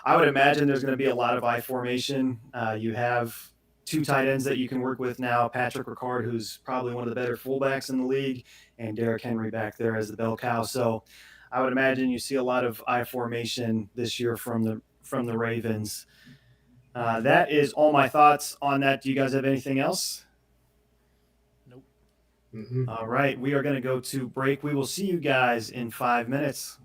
I would imagine there's going to be a lot of I formation. You have 2 tight ends that you can work with now, Patrick Ricard, who's probably one of the better fullbacks in the league, and Derrick Henry back there as the bell cow. So I would imagine you see a lot of I formation this year from the Ravens. That is all my thoughts on that. Do you guys have anything else? Nope. Mm-hmm. All right, we are going to go to break. We will see you guys in 5 minutes.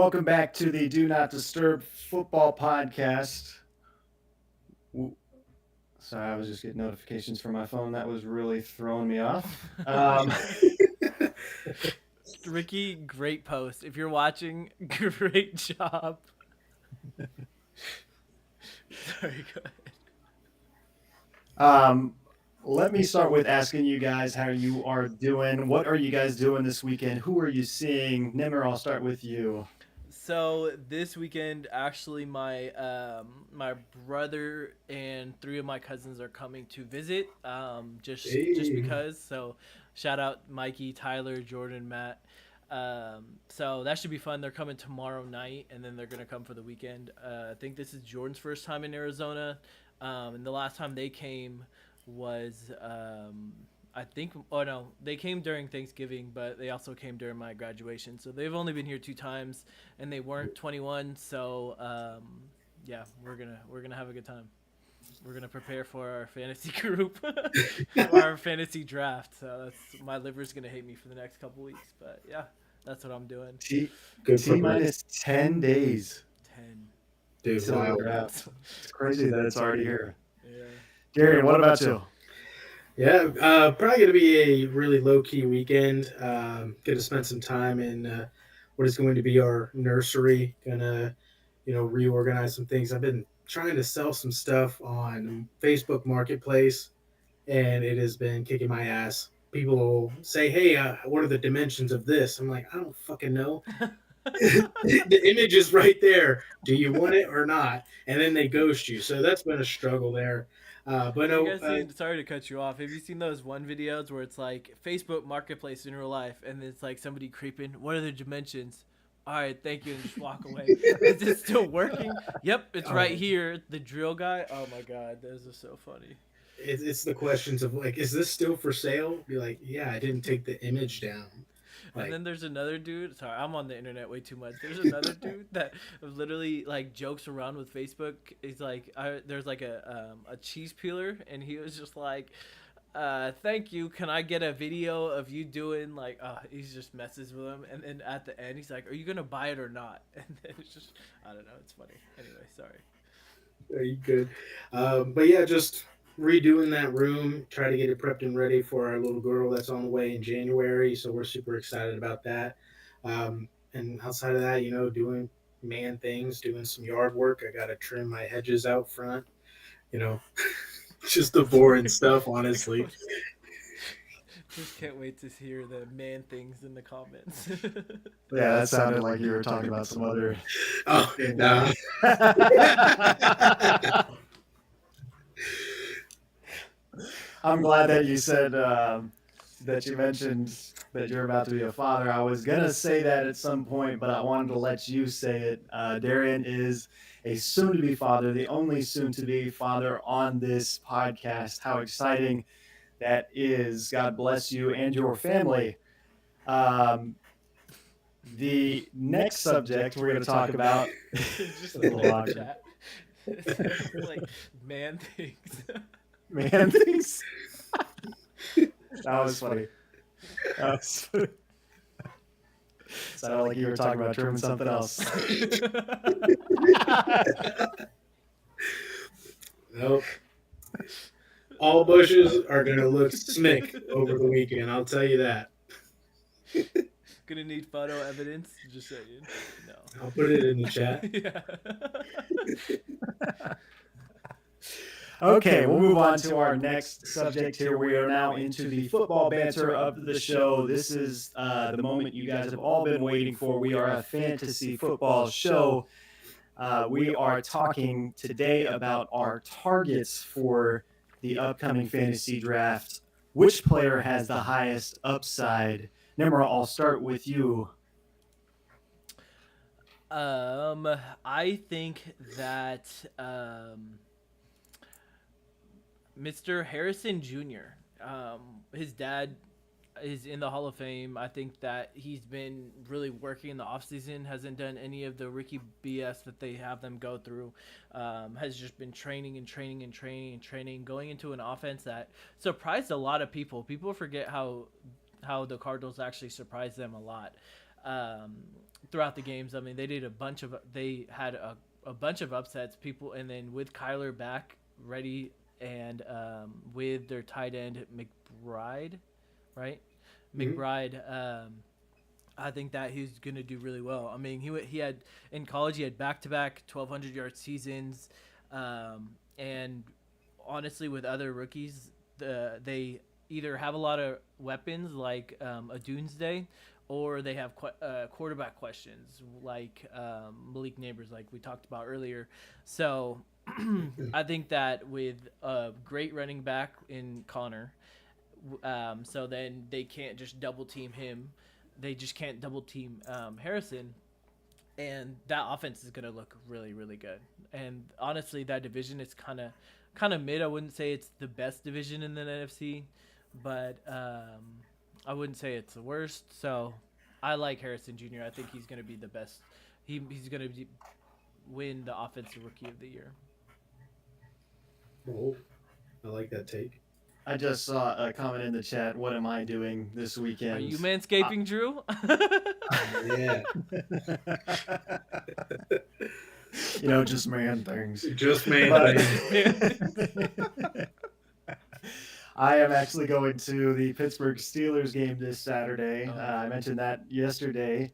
welcome back to the Do Not Disturb Football Podcast. Sorry, I was just getting notifications from my phone. That was really throwing me off. Ricky, great post. If you're watching, great job. Sorry, go ahead. Let me start with asking you guys how you are doing. What are you guys doing this weekend? Who are you seeing? Nimmer, I'll start with you. So this weekend, actually, my brother and 3 of my cousins are coming to visit. Just because. So, shout out Mikey, Tyler, Jordan, Matt. So that should be fun. They're coming tomorrow night, and then they're gonna come for the weekend. I think this is Jordan's first time in Arizona, and the last time they came was I think, oh no, they came during Thanksgiving, but they also came during my graduation. So they've only been here 2 times, and they weren't 21. So yeah, we're gonna have a good time. We're gonna prepare for our fantasy group, for our fantasy draft. So that's, my liver's gonna hate me for the next couple weeks. But yeah, that's what I'm doing. T minus 10 days. 10. Dude, wow. It's crazy that it's already here. Yeah. Gary, what about you? Yeah, probably going to be a really low-key weekend. Going to spend some time in what is going to be our nursery. Going to, reorganize some things. I've been trying to sell some stuff on Facebook Marketplace, and it has been kicking my ass. People will say, hey, what are the dimensions of this? I'm like, I don't fucking know. The image is right there. Do you want it or not? And then they ghost you. So that's been a struggle there. But no, you guys seen, sorry to cut you off. Have you seen those one videos where it's like Facebook Marketplace in real life, and it's like somebody creeping? What are the dimensions? All right, thank you, and just walk away. Is it still working? Yep, it's right here. The drill guy. Oh my god, those are so funny. It's the questions of like, is this still for sale? Be like, yeah, I didn't take the image down. Like, and then there's another dude. Sorry, I'm on the internet way too much. There's another dude that literally like jokes around with Facebook. He's like, there's like a cheese peeler, and he was just like, "Thank you. Can I get a video of you doing like?" He just messes with him, and then at the end, he's like, "Are you gonna buy it or not?" And then it's just, I don't know. It's funny. Anyway, sorry. Are you good? But yeah, just redoing that room, try to get it prepped and ready for our little girl that's on the way in January. So we're super excited about that. And outside of that, doing man things, doing some yard work. I got to trim my hedges out front, just the boring stuff, honestly. Just can't wait to hear the man things in the comments. Yeah, that sounded like you were talking about some other. Oh, no. I'm glad that you said that you mentioned that you're about to be a father. I was going to say that at some point, but I wanted to let you say it. Darian is a soon-to-be father, the only soon-to-be father on this podcast. How exciting that is. God bless you and your family. The next subject we're going to talk about just the chat. Like man things. Man things. That was funny. Sounded like you were talking about trimming something else. Nope. All bushes are going to look smick over the weekend. I'll tell you that. Gonna need photo evidence. Just saying. No. I'll put it in the chat. Yeah. Okay, we'll move on to our next subject here. We are now into the football banter of the show. This is the moment you guys have all been waiting for. We are a fantasy football show. We are talking today about our targets for the upcoming fantasy draft. Which player has the highest upside? Nimra, I'll start with you. I think that Mr. Harrison Jr. His dad is in the Hall of Fame. I think that he's been really working in the offseason, hasn't done any of the Ricky BS that they have them go through, has just been training, going into an offense that surprised a lot of people. People forget how the Cardinals actually surprised them a lot. throughout the games. I mean, they had a bunch of upsets. People, and then with Kyler back ready, and with their tight end McBride, right? Mhm. McBride. I think that he's going to do really well. I mean, he had in college he had back to back 1,200 yard seasons, and honestly, with other rookies, they either have a lot of weapons like a Doomsday, or they have quarterback questions like Malik Neighbors, like we talked about earlier. So I think that with a great running back in Connor, so then they can't just double team him. They just can't double team Harrison, and that offense is going to look really, really good. And honestly, that division is kind of mid. I wouldn't say it's the best division in the NFC, but I wouldn't say it's the worst. So I like Harrison Jr. I think he's going to be the best. He's going to win the offensive rookie of the year. Oh, I like that take. I just saw a comment in the chat. What am I doing this Are you weekend? manscaping, Drew? Yeah, Just man things. just man But thing. I am actually going to the Pittsburgh Steelers game this Saturday. Oh. I mentioned that yesterday.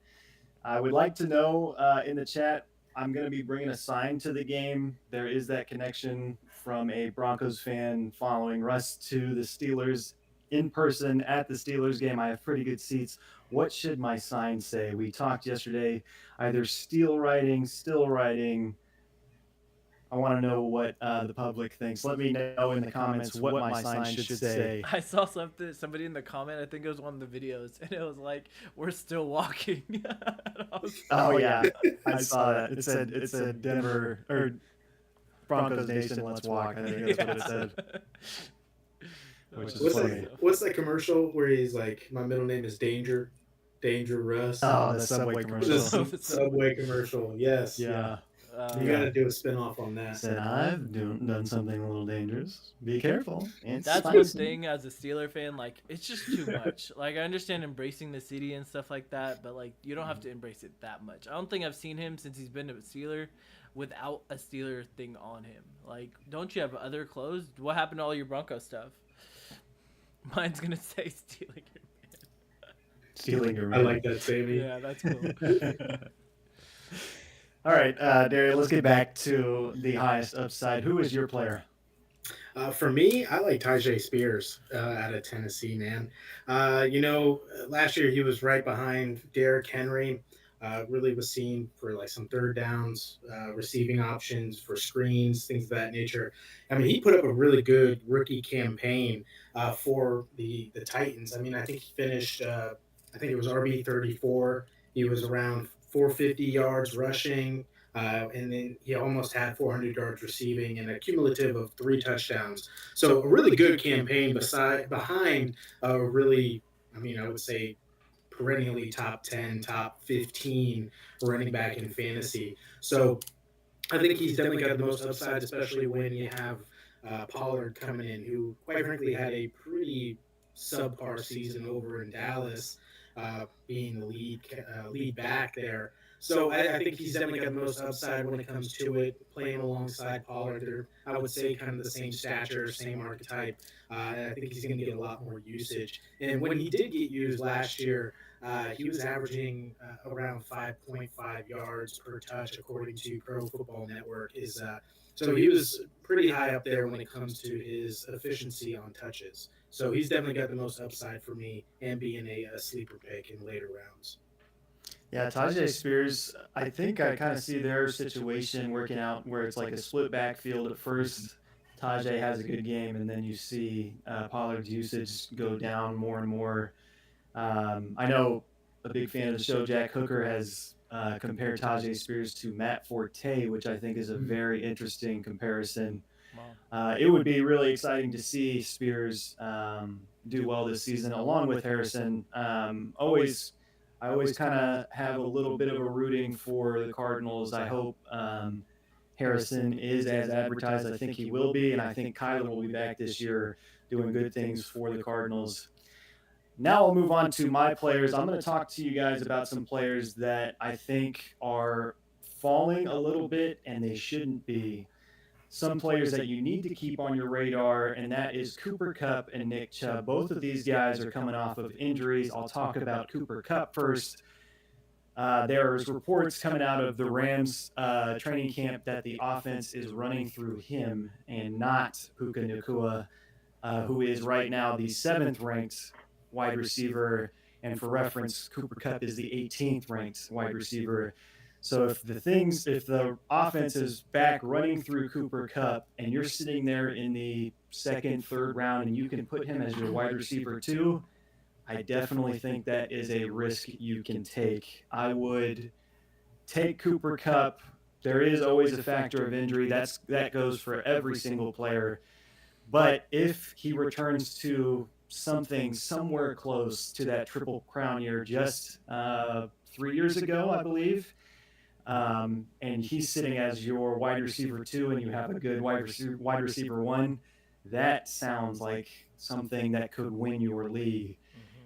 I would like to know in the chat. I'm going to be bringing a sign to the game. There is that connection from a Broncos fan following Russ to the Steelers in person at the Steelers game. I have pretty good seats. What should my sign say? We talked yesterday, either steel writing, still writing. I want to know what the public thinks. Let me know in the comments what my sign should say. I saw somebody in the comment. I think it was one of the videos, and it was like, "We're still walking." Oh yeah, I saw that. It said Denver or Broncos Nation, let's walk. I think that's what it said. Which is What's funny. that commercial where he's like, "My middle name is Danger, Danger Russ." Oh, the Subway The commercial. Subway commercial. Yes. Yeah. You got to do a spin-off on that. Said I've done something a little dangerous. Be careful. It's That's spicy. one thing as a Steeler fan. Like, it's just too much. Like, I understand embracing the city and stuff like that, but like, you don't have to embrace it that much. I don't think I've seen him since he's been a Steeler without a Steeler thing on him. Like, don't you have other clothes? What happened to all your Bronco stuff? Mine's gonna say stealing your Stealing your I man. like that, Sammy. man. Yeah, that's cool. All right, Darius, let's get back to the highest upside. Who is your player? For me, I like Tajay Spears out of Tennessee, man. Last year he was right behind Derrick Henry. Really was seen for like some third downs, receiving options for screens, things of that nature. I mean, he put up a really good rookie campaign for the Titans. I mean, I think he finished. I think it was RB 34. He was around 450 yards rushing. And then he almost had 400 yards receiving and a cumulative of 3 touchdowns. So a really good campaign behind a really, I mean, I would say perennially top 10, top 15 running back in fantasy. So I think he's definitely got the most upside, especially when you have Pollard coming in, who quite frankly had a pretty subpar season over in Dallas, being the lead back there. So I think he's definitely got the most upside when it comes to it. Playing alongside Pollard, they're, I would say, kind of the same stature, same archetype. I think he's going to get a lot more usage. And when he did get used last year, he was averaging around 5.5 yards per touch, according to Pro Football Network. So he was pretty high up there when it comes to his efficiency on touches. So he's definitely got the most upside for me, and being a sleeper pick in later rounds. Yeah, Tajay Spears, I think I kind of see their situation working out where it's like a split backfield at first. Tajay has a good game, and then you see Pollard's usage go down more and more. I know a big fan of the show, Jack Hooker, has compared Tajay Spears to Matt Forte, which I think is a very interesting comparison. Wow. It would be really exciting to see Spears do well this season, along with Harrison. I always kind of have a little bit of a rooting for the Cardinals. I hope Harrison is as advertised. I think he will be, and I think Kyler will be back this year doing good things for the Cardinals. Now I'll move on to my players. I'm going to talk to you guys about some players that I think are falling a little bit and they shouldn't be. Some players that you need to keep on your radar, and that is Cooper Kupp and Nick Chubb. Both of these guys are coming off of injuries. I'll talk about Cooper Kupp first. There's reports coming out of the Rams training camp that the offense is running through him and not Puka Nacua, who is right now the 7th ranked wide receiver. And for reference, Cooper Kupp is the 18th ranked wide receiver. So if the offense is back running through Cooper Kupp and you're sitting there in the 2nd, 3rd round and you can put him as your wide receiver too, I definitely think that is a risk you can take. I would take Cooper Kupp. There is always a factor of injury. That goes for every single player. But if he returns to something somewhere close to that Triple Crown year just 3 years ago, I believe, and he's sitting as your wide receiver 2 and you have a good wide receiver 1, that sounds like something that could win your league.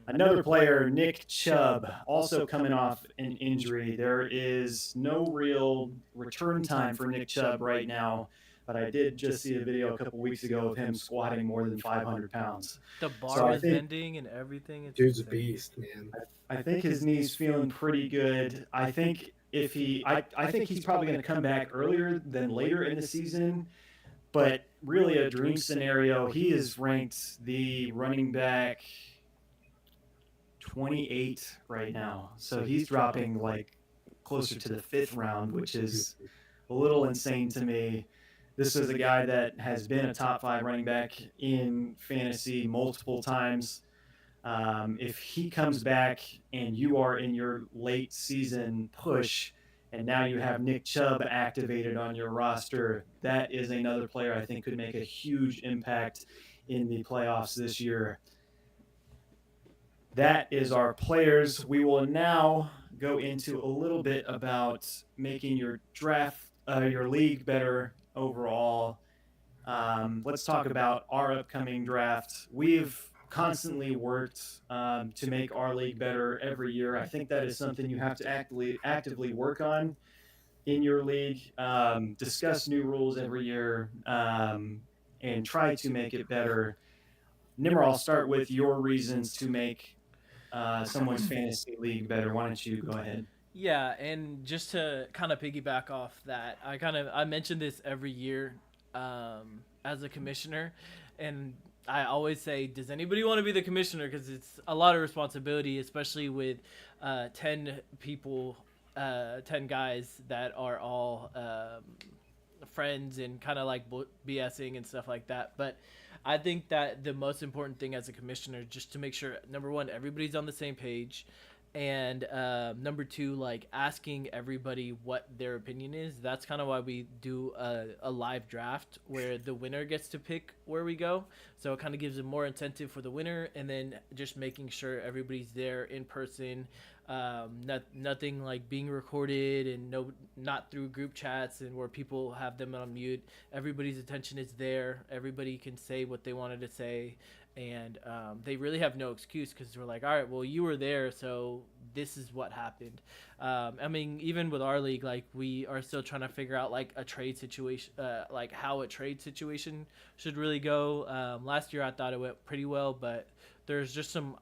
Another player, Nick Chubb, also coming off an injury. There is no real return time for Nick Chubb right now, but I did just see a video a couple weeks ago of him squatting more than 500 pounds. The bar was bending and everything. It's Dude's a insane. beast, man. I think his knee's feeling pretty good. I think I think he's probably going to come back earlier than later in the season. But really, a dream scenario. He is ranked the running back 28 right now. So he's dropping like closer to the 5th round, which is a little insane to me. This is a guy that has been a top 5 running back in fantasy multiple times. If he comes back and you are in your late season push and now you have Nick Chubb activated on your roster, that is another player I think could make a huge impact in the playoffs this year. That is our players. We will now go into a little bit about making your your league better overall. Let's talk about our upcoming draft. We've constantly worked to make our league better every year. I think that is something you have to actively work on in your league. Discuss new rules every year and try to make it better. Nimmer, I'll start with your reasons to make someone's fantasy league better. Why don't you go ahead? Yeah, and just to kind of piggyback off that, I mention this every year as a commissioner, and I always say, does anybody want to be the commissioner? Because it's a lot of responsibility, especially with 10 people, 10 guys that are all friends and kind of like BSing and stuff like that. But I think that the most important thing as a commissioner is just to make sure, number one, everybody's on the same page. And number two, like asking everybody what their opinion is. That's kind of why we do a live draft where the winner gets to pick where we go. So it kind of gives them more incentive for the winner, and then just making sure everybody's there in person. Nothing like being recorded and not through group chats and where people have them on mute. Everybody's attention is there. Everybody can say what they wanted to say. And they really have no excuse because we're like, all right, well, you were there, so this is what happened. I mean, even with our league, like we are still trying to figure out like a trade situation, like how a trade situation should really go. Last year, I thought it went pretty well, but there's just some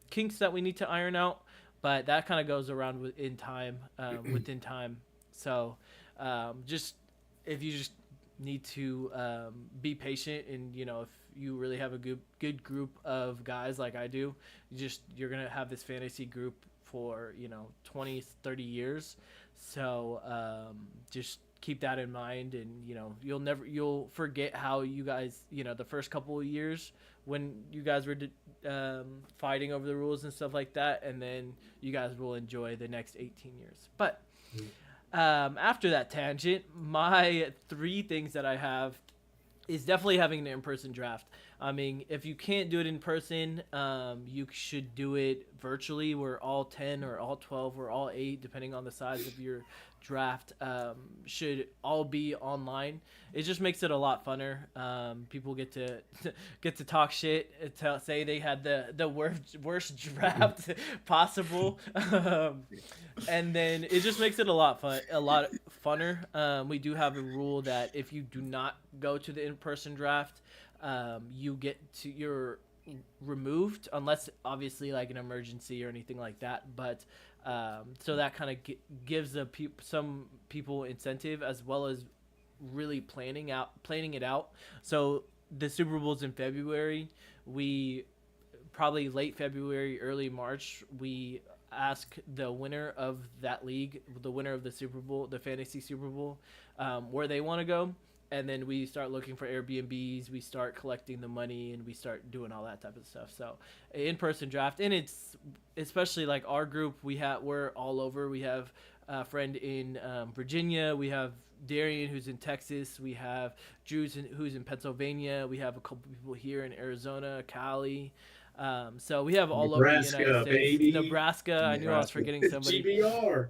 kinks that we need to iron out. But that kind of goes around within time. So just if you just need to be patient, and if you really have a good group of guys like I do, you're gonna have this fantasy group for 20-30 years. So just keep that in mind, and you'll forget how you guys the first couple of years when you guys were fighting over the rules and stuff like that, and then you guys will enjoy the next 18 years. But after that tangent, my 3 things that I have is definitely having an in-person draft. I mean, if you can't do it in person, you should do it virtually. We're all 10 or all 12 or all 8, depending on the size of your draft should all be online. It just makes it a lot funner. People get to get to talk shit, say they had the worst draft possible, and then it just makes it a lot funner. We do have a rule that if you do not go to the in person draft, you get to you're removed unless obviously like an emergency or anything like that. But so that kind of gives some people incentive as well as really planning it out. So the Super Bowl's in February. We probably late February, early March. We ask the winner of that league, the winner of the Super Bowl, the fantasy Super Bowl, where they want to go, and then we start looking for Airbnbs. We start collecting the money, and we start doing all that type of stuff. So, in-person draft, and it's especially like our group. We're all over. We have a friend in Virginia. We have Darian who's in Texas. We have who's in Pennsylvania. We have a couple people here in Arizona, Cali. So we have all over the United Nebraska, States. baby. Nebraska. I knew I was Nebraska. forgetting somebody. GBR.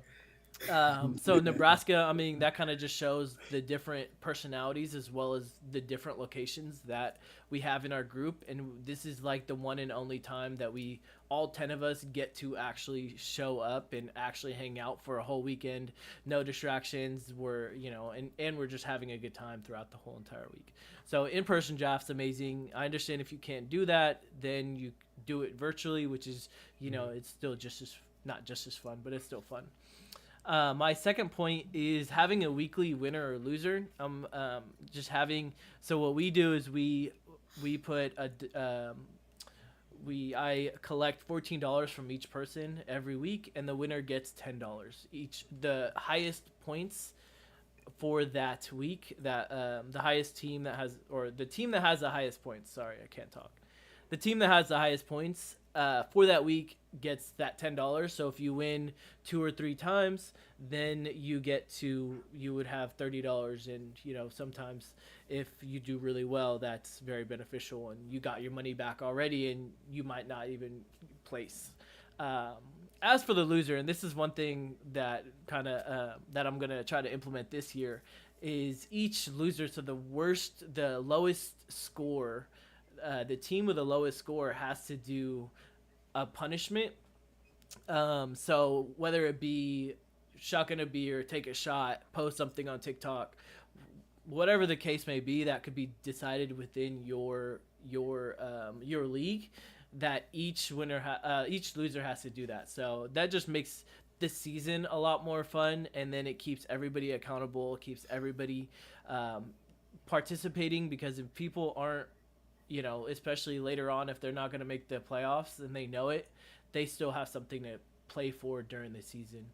So Nebraska, I mean, that kind of just shows the different personalities as well as the different locations that we have in our group. And this is like the one and only time that we, all 10 of us, get to actually show up and actually hang out for a whole weekend. No distractions. And we're just having a good time throughout the whole entire week. So in-person draft's amazing. I understand if you can't do that, then you do it virtually, which is, it's still not just as fun, but it's still fun. My second point is having a weekly winner or loser. Just having. So what we do is we put I collect $14 from each person every week, and the winner gets $10 each. The highest points for that week, that the highest team that has, or the team that has the highest points. Sorry, I can't talk. The team that has the highest points for that week gets that $10. So if you win 2 or 3 times, then you would have $30. And sometimes if you do really well, that's very beneficial, and you got your money back already, and you might not even place. As for the loser, and this is one thing that that I'm gonna try to implement this year, is each loser. So the lowest score, the team with the lowest score has to do a punishment. So whether it be shotgun a beer, take a shot, post something on TikTok, whatever the case may be, that could be decided within your league. That each loser has to do that. So that just makes this season a lot more fun, and then it keeps everybody accountable, keeps everybody participating, because if people aren't, especially later on, if they're not going to make the playoffs and they know it, they still have something to play for during the season.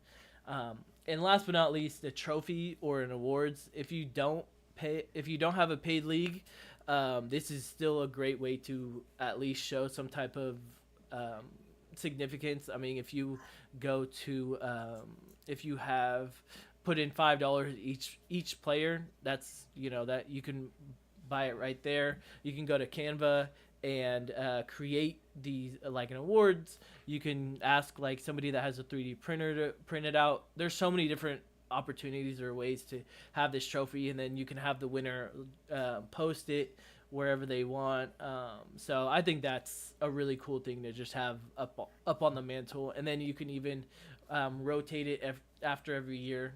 And last but not least, the trophy or an awards. If you don't have a paid league, this is still a great way to at least show some type of significance. I mean, if you go to, if you have put in $5 each player, that's that you can buy it right there. You can go to Canva and create these like an awards. You can ask like somebody that has a 3D printer to print it out. There's so many different opportunities or ways to have this trophy, and then you can have the winner post it wherever they want. So I think that's a really cool thing to just have up on the mantle, and then you can even rotate it after every year.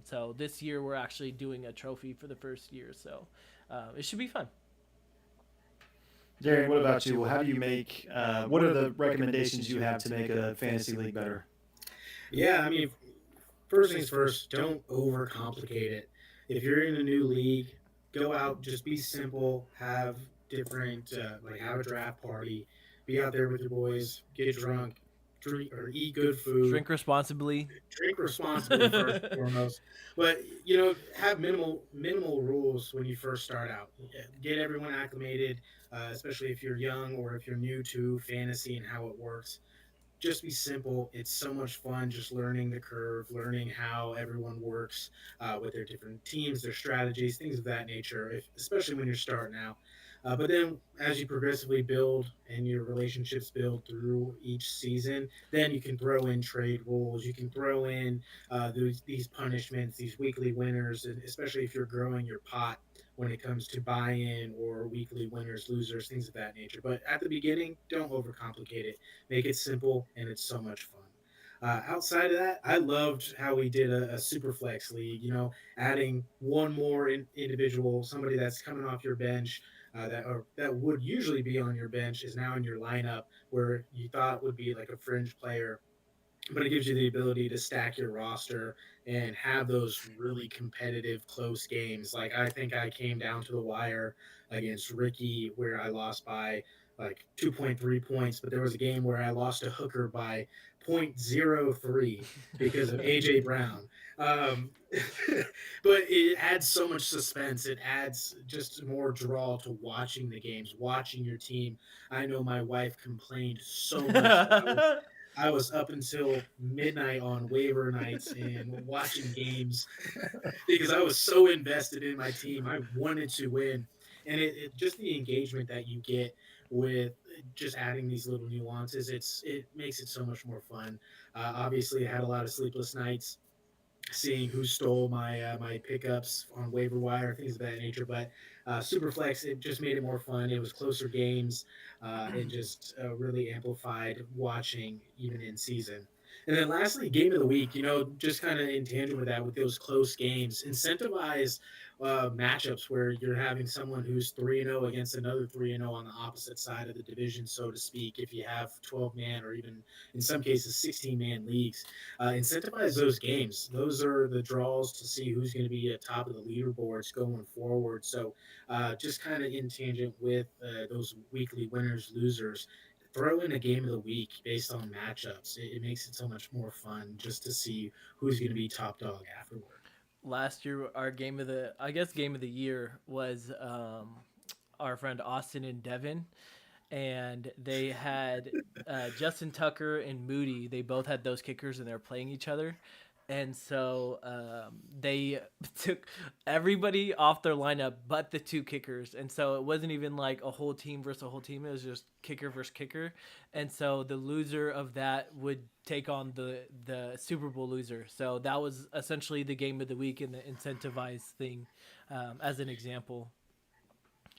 So this year we're actually doing a trophy for the first year, so it should be fun. Darren, what about you? How do you make? What are the recommendations you have to make a fantasy league better? Yeah, I mean, first things first, don't overcomplicate it. If you're in a new league, go out, just be simple, have different, like have a draft party, be out there with your boys, get drunk, drink or eat good food, Drink responsibly. drink responsibly first and foremost. But have minimal rules when you first start out. Get everyone acclimated, especially if you're young or if you're new to fantasy and how it works. Just be simple. It's so much fun just learning the curve, learning how everyone works with their different teams, their strategies, things of that nature, especially when you're starting out. But then as you progressively build and your relationships build through each season, then you can throw in trade rules. You can throw in these punishments, these weekly winners, and especially if you're growing your pot when it comes to buy-in or weekly winners, losers, things of that nature. But at the beginning, don't overcomplicate it. Make it simple, and it's so much fun. Outside of that, I loved how we did a super flex league. Adding one more individual, somebody that's coming off your bench, that would usually be on your bench is now in your lineup, where you thought would be like a fringe player, but it gives you the ability to stack your roster and have those really competitive close games. Like I think I came down to the wire against Ricky where I lost by like 2.3 points, but there was a game where I lost a hooker by 0.03 because of AJ Brown. Um, but it adds so much suspense. It adds just more draw to watching the games, watching your team. I know my wife complained so much that I was up until midnight on waiver nights and watching games because I was so invested in my team. I wanted to win. And it just the engagement that you get with just adding these little nuances, it makes it so much more fun. Obviously, I had a lot of sleepless nights seeing who stole my pickups on waiver wire, things of that nature. But Superflex, it just made it more fun. It was closer games. It just really amplified watching even in season. And then lastly, game of the week. Just kind of in tangent with that, with those close games, incentivize matchups where you're having someone who's 3-0 against another 3-0 on the opposite side of the division, so to speak. If you have 12-man or even in some cases 16-man leagues, incentivize those games. Those are the draws to see who's going to be at top of the leaderboards going forward. So, just kind of in tangent with those weekly winners, losers, throw in a game of the week based on matchups. It makes it so much more fun just to see who's going to be top dog afterward. Last year, our game of the year was our friend Austin and Devin, and they had Justin Tucker and Moody. They both had those kickers, and they were playing each other. And so they took everybody off their lineup but the two kickers. And so it wasn't even like a whole team versus a whole team. It was just kicker versus kicker. And so the loser of that would take on the Super Bowl loser. So that was essentially the game of the week and the incentivized thing as an example.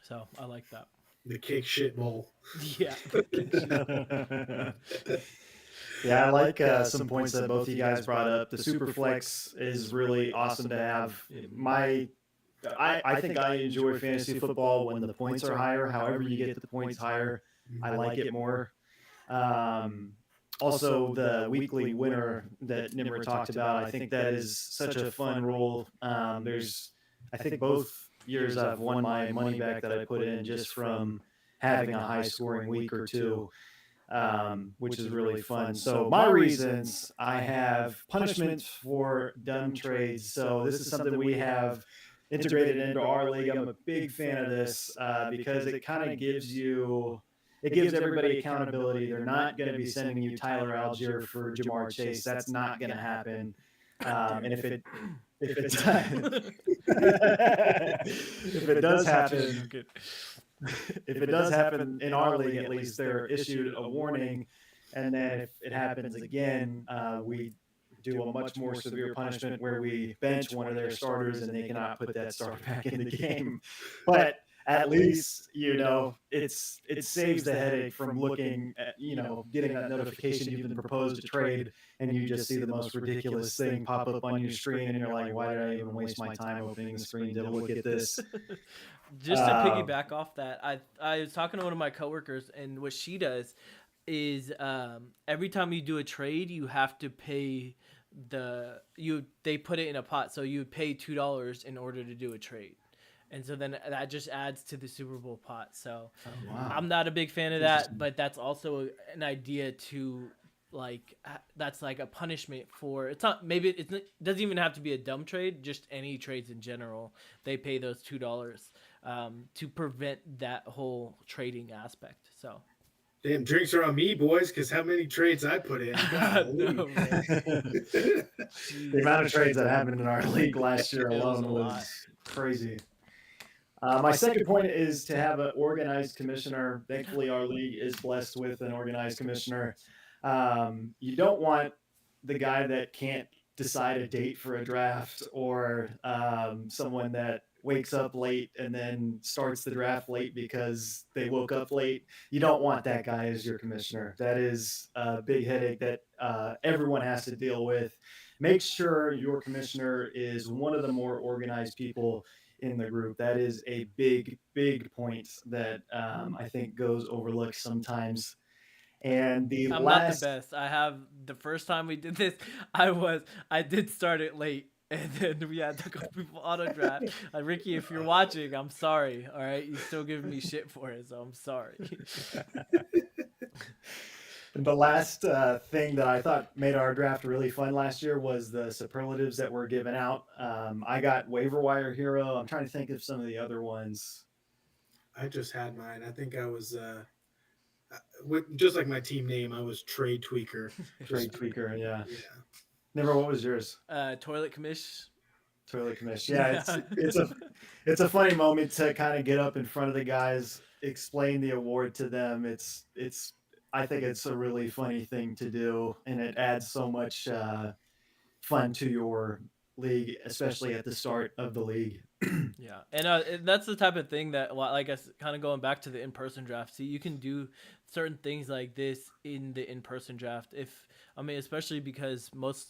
So I like that. The kick shit bowl. Yeah. Yeah, I like some points that both of you guys brought up. The super flex is really awesome to have. I think I enjoy fantasy football when the points are higher. However, you get the points higher, I like it more. Also, the weekly winner that Nimmer talked about, I think that is such a fun rule. I think both years I've won my money back that I put in just from having a high scoring week or two, which is really fun. So my reasons, I have punishment for dumb trades. So this is something we have integrated into our league. I'm a big fan of this because it kind of gives everybody accountability. They're not going to be sending you Tyler Algier for Jamar Chase. That's not going to happen. And if it if it does happen, if it does happen in our league, at least they're issued a warning, and then if it happens again, we do a much more severe punishment where we bench one of their starters and they cannot put that starter back in the game. But at least it saves the headache from looking at getting that notification you've been proposed to trade, and you just see the most ridiculous thing pop up on your screen, and you're like, why did I even waste my time opening the screen to look at this? Just to piggyback off that, I was talking to one of my coworkers, and what she does is every time you do a trade, you have to pay they put it in a pot, so you would pay $2 in order to do a trade. And so then that just adds to the Super Bowl pot. So I'm not a big fan of that, but that's also an idea to that's like a punishment for it's not maybe it doesn't even have to be a dumb trade, just any trades in general. They pay those $2 to prevent that whole trading aspect. So damn, drinks are on me, boys, because how many trades I put in. No, the amount of trades that happened in our league last year alone was crazy. My second point is to have an organized commissioner. Thankfully, our league is blessed with an organized commissioner. You don't want the guy that can't decide a date for a draft, or someone that wakes up late and then starts the draft late because they woke up late. You don't want that guy as your commissioner. That is a big headache that everyone has to deal with. Make sure your commissioner is one of the more organized people in the group. That is a big, big point that I think goes overlooked sometimes. And the I'm not the last, best. I have the first time we did this, I did start it late. And then we had to go people auto draft. Ricky, if you're watching, I'm sorry. All right, you still giving me shit for it, so I'm sorry. the last thing that I thought made our draft really fun last year was the superlatives that were given out. I got waiver wire hero. I'm trying to think of some of the other ones. I just had mine. I think I was just like my team name. I was Trade Tweaker. Trade Just tweaker, yeah. yeah. Never, what was yours? Toilet commish. Toilet commission. Yeah, it's a funny moment to kind of get up in front of the guys, explain the award to them. It's I think it's a really funny thing to do, and it adds so much fun to your league, especially at the start of the league. Yeah, and that's the type of thing that, like, I kind of going back to the in-person draft. See, you can do certain things like this in the in-person draft. Especially because most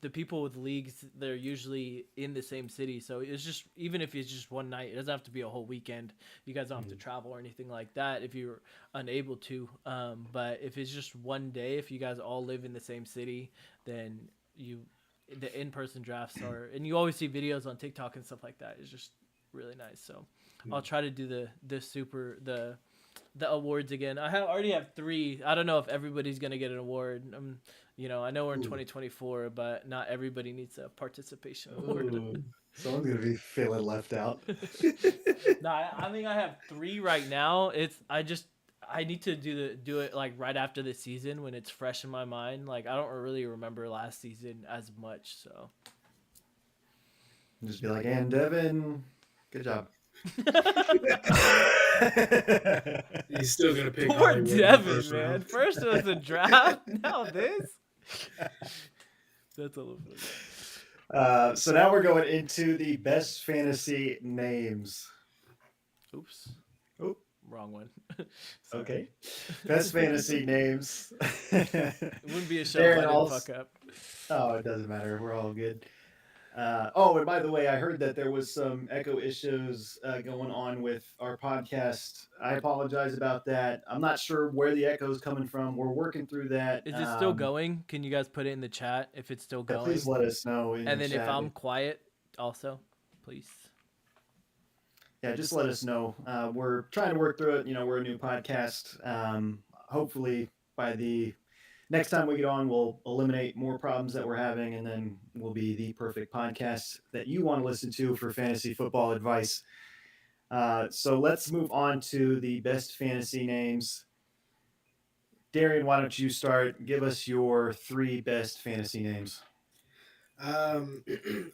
the people with leagues, they're usually in the same city, so it's just, even if it's just one night, it doesn't have to be a whole weekend. You guys don't have to travel or anything like that if you're unable to. But if it's just one day, if you guys all live in the same city, then you the in-person drafts are, and you always see videos on TikTok and stuff like that. It's just really nice. So I'll try to do the awards again. Already have 3. I don't know if everybody's gonna get an award. I know we're in 2024, but not everybody needs a participation award. Ooh. Someone's gonna be feeling left out. No, I think I have 3 right now. I need to do it like right after the season when it's fresh in my mind. Like, I don't really remember last season as much, so. Just be like, and Devin, good job. He's still gonna pick Poor Hollywood in the Devin, first man. round. First it was the draft, now this. That's a little funny. So now we're going into the best fantasy names. Oops. Oop. Wrong one. Okay. Best fantasy names. It wouldn't be a show Darren if I didn't also- fuck up. Oh, it doesn't matter. We're all good. And by the way, I heard that there was some echo issues going on with our podcast. I apologize about that. I'm not sure where the echo is coming from. We're working through that. Is it still going? Can you guys put it in the chat if it's still Yeah, going? please let us know. And then if I'm quiet, also, please. Yeah, just let us know. We're trying to work through it. We're a new podcast. Hopefully, by the next time we get on, we'll eliminate more problems that we're having, and then we'll be the perfect podcast that you want to listen to for fantasy football advice. So let's move on to the best fantasy names. Darian, why don't you start? Give us your 3 best fantasy names.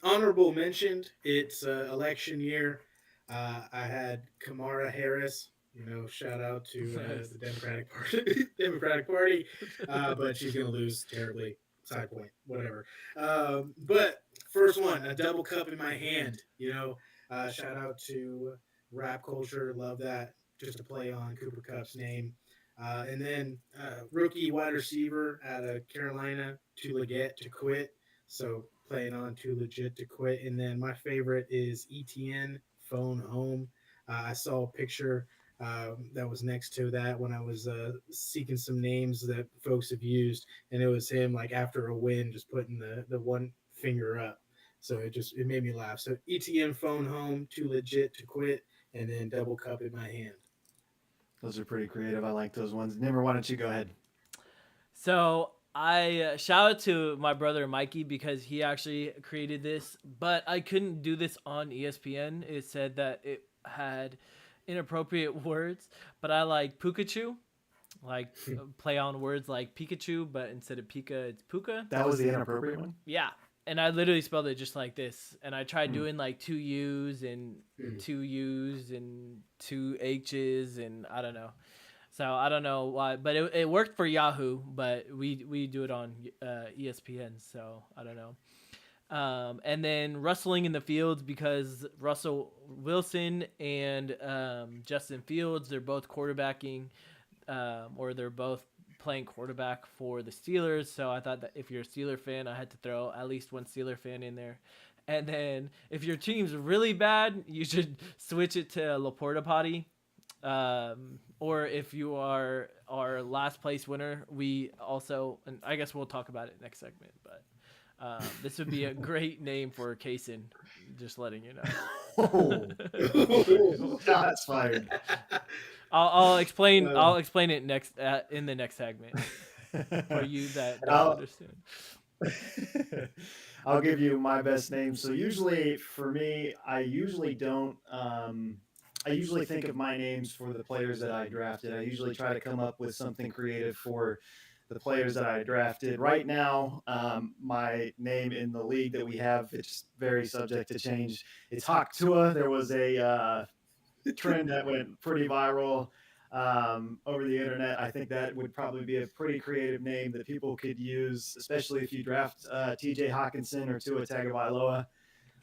Honorable mentioned. It's election year. I had Kamala Harris. Shout out to the Democratic Party. Democratic Party, but she's gonna lose terribly. Side point, whatever. But first one, a double cup in my hand. Shout out to rap culture. Love that. Just a play on Cooper Cup's name. And then rookie wide receiver out of Carolina, too legit to quit. So playing on too legit to quit. And then my favorite is ETN phone home. I saw a picture that was next to that when I was seeking some names that folks have used, and it was him like after a win, just putting the one finger up. So it made me laugh. So ETN phone home, too legit to quit, and then double cup in my hand. Those are pretty creative. I like those ones. Nimmer, why don't you go ahead? So I shout out to my brother Mikey because he actually created this, but I couldn't do this on ESPN. It said that it had inappropriate words, but I like Pikachu, like play on words like Pikachu, but instead of Pika, it's Puka. That was the inappropriate one? Yeah. and I literally spelled it just like this. And I tried doing like two U's and Mm. two U's and two H's, and I don't know. So I don't know why, but it worked for Yahoo, but we do it on ESPN, so I don't know. And then rustling in the fields because Russell Wilson and Justin Fields, they're both quarterbacking, or they're both playing quarterback for the Steelers. So I thought that if you're a Steeler fan, I had to throw at least one Steeler fan in there. And then if your team's really bad, you should switch it to Laporta Potty. Or if you are our last place winner, we also, and I guess we'll talk about it next segment, but this would be a great name for Kaysen. Just letting you know. Oh, shots fired. I'll explain. Wow. I'll explain it next in the next segment for you that don't understand. I'll give you my best name. So usually for me, I usually don't. I usually think of my names for the players that I drafted. I usually try to come up with something creative for the players that I drafted. Right now, my name in the league that we have, it's very subject to change. It's Hawk Tua. There was a trend that went pretty viral over the internet. I think that would probably be a pretty creative name that people could use, especially if you draft T.J. Hawkinson or Tua Tagovailoa.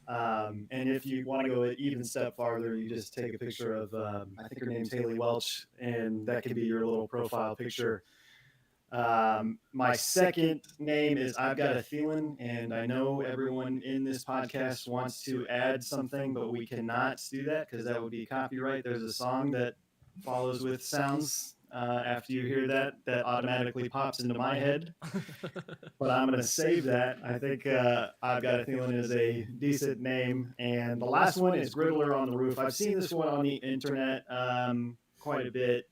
And if you want to go an even step farther, you just take a picture of, I think her name's Haley Welch, and that can be your little profile picture. My second name is I've Got a Feeling, and I know everyone in this podcast wants to add something, but we cannot do that because that would be copyright. There's a song that follows with sounds after you hear that automatically pops into my head, but I'm going to save that. I think I've Got a Feeling is a decent name. And the last one is Griddler on the Roof. I've seen this one on the internet quite a bit.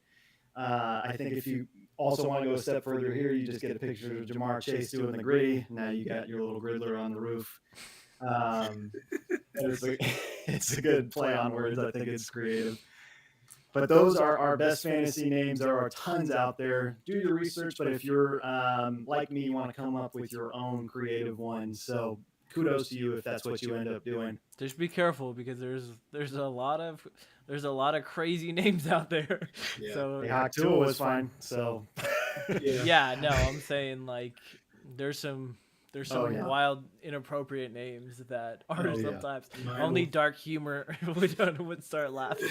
I think if you also want to go a step further here, you just get a picture of Jamar Chase doing the gritty. Now you got your little Griddler on the roof. It's a good play on words. I think it's creative. But those are our best fantasy names. There are tons out there. Do your research, but if you're like me, you want to come up with your own creative ones. So kudos to you if that's what you end up doing. Just be careful because there's a lot of crazy names out there. Yeah. So Hey, Hawk Tua was fine. So yeah, no, I'm saying like there's some Oh, yeah. wild, inappropriate names that are Oh, yeah. sometimes Mine only was- dark humor would start laughing.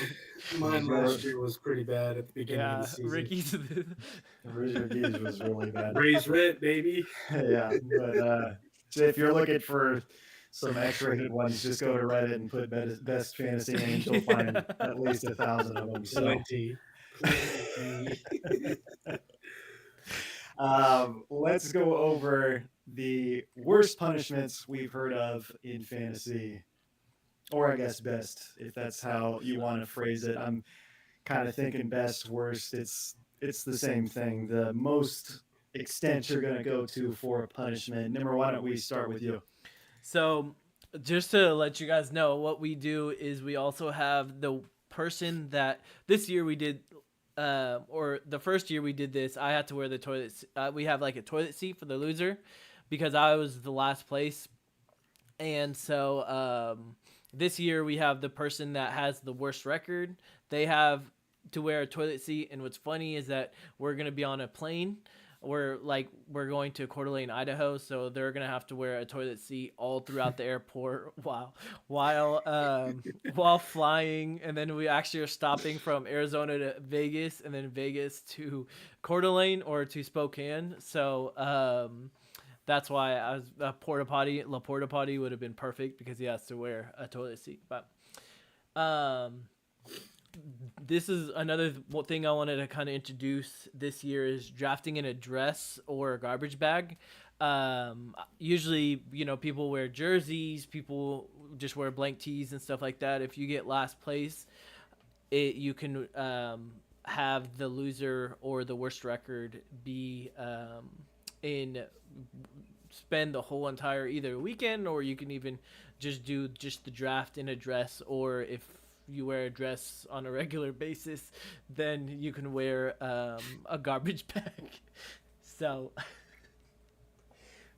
Mine last year was pretty bad at the beginning of Yeah, the season. Ricky's. Richard Gage was really bad. Raise rent, baby. Yeah, but so if you're looking for some X-rated ones, just go to Reddit and put best fantasy names. You'll find at least 1,000 of them. So, 20. let's go over the worst punishments we've heard of in fantasy, or I guess best, if that's how you want to phrase it. I'm kind of thinking best, worst. It's the same thing. The most extent you're going to go to for a punishment. Nimmer, why don't we start with you? So, just to let you guys know, what we do is we also have the person that this year we did, or the first year we did this, I had to wear the toilet. We have like a toilet seat for the loser because I was the last place. And so this year we have the person that has the worst record. They have to wear a toilet seat. And what's funny is that we're going to be on a plane. We're going to Coeur d'Alene, Idaho, so they're gonna have to wear a toilet seat all throughout the airport while flying, and then we actually are stopping from Arizona to Vegas, and then Vegas to Coeur d'Alene or to Spokane. So that's why I was La Porta Potty would have been perfect because he has to wear a toilet seat. But this is another thing I wanted to kind of introduce this year is drafting in a dress or a garbage bag. Usually, people wear jerseys, people just wear blank tees and stuff like that. If you get last place, you can have the loser or the worst record be spend the whole entire either weekend, or you can even just do just the draft in a dress, or if you wear a dress on a regular basis, then you can wear a garbage bag. So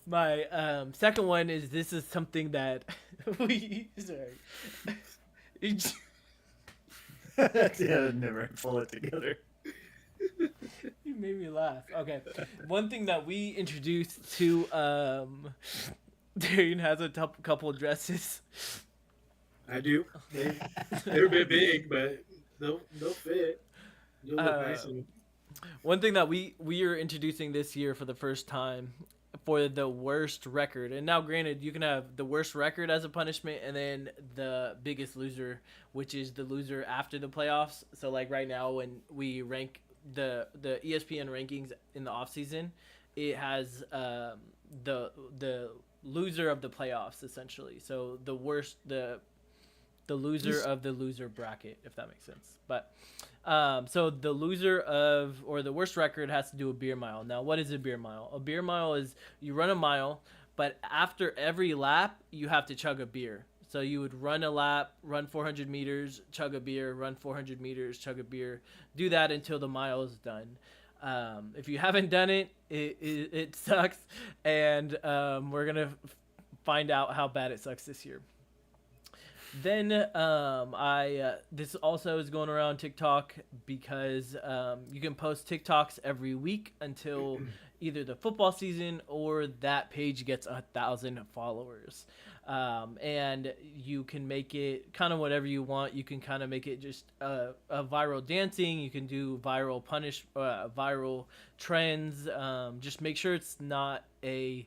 My second one is this is something that we sorry. Yeah, never pull it together. You made me laugh. Okay, one thing that we introduced to Darian has a couple dresses. I do. They're a bit big, but they'll fit. You'll look Uh, nice in them. One thing that we are introducing this year for the first time for the worst record. And now granted, you can have the worst record as a punishment and then the biggest loser, which is the loser after the playoffs. So like right now when we rank the ESPN rankings in the off season, it has the loser of the playoffs essentially. So the loser of the loser bracket, if that makes sense. But so the loser of or the worst record has to do a beer mile. Now, what is a beer mile? A beer mile is you run a mile, but after every lap, you have to chug a beer. So you would run a lap, run 400 meters, chug a beer, run 400 meters, chug a beer. Do that until the mile is done. If you haven't done it, it sucks, and we're gonna find out how bad it sucks this year. Then I this also is going around TikTok because you can post TikToks every week until either the football season or that page gets 1,000 followers, and you can make it kind of whatever you want. You can kind of make it just a viral dancing. You can do viral trends. Just make sure it's not a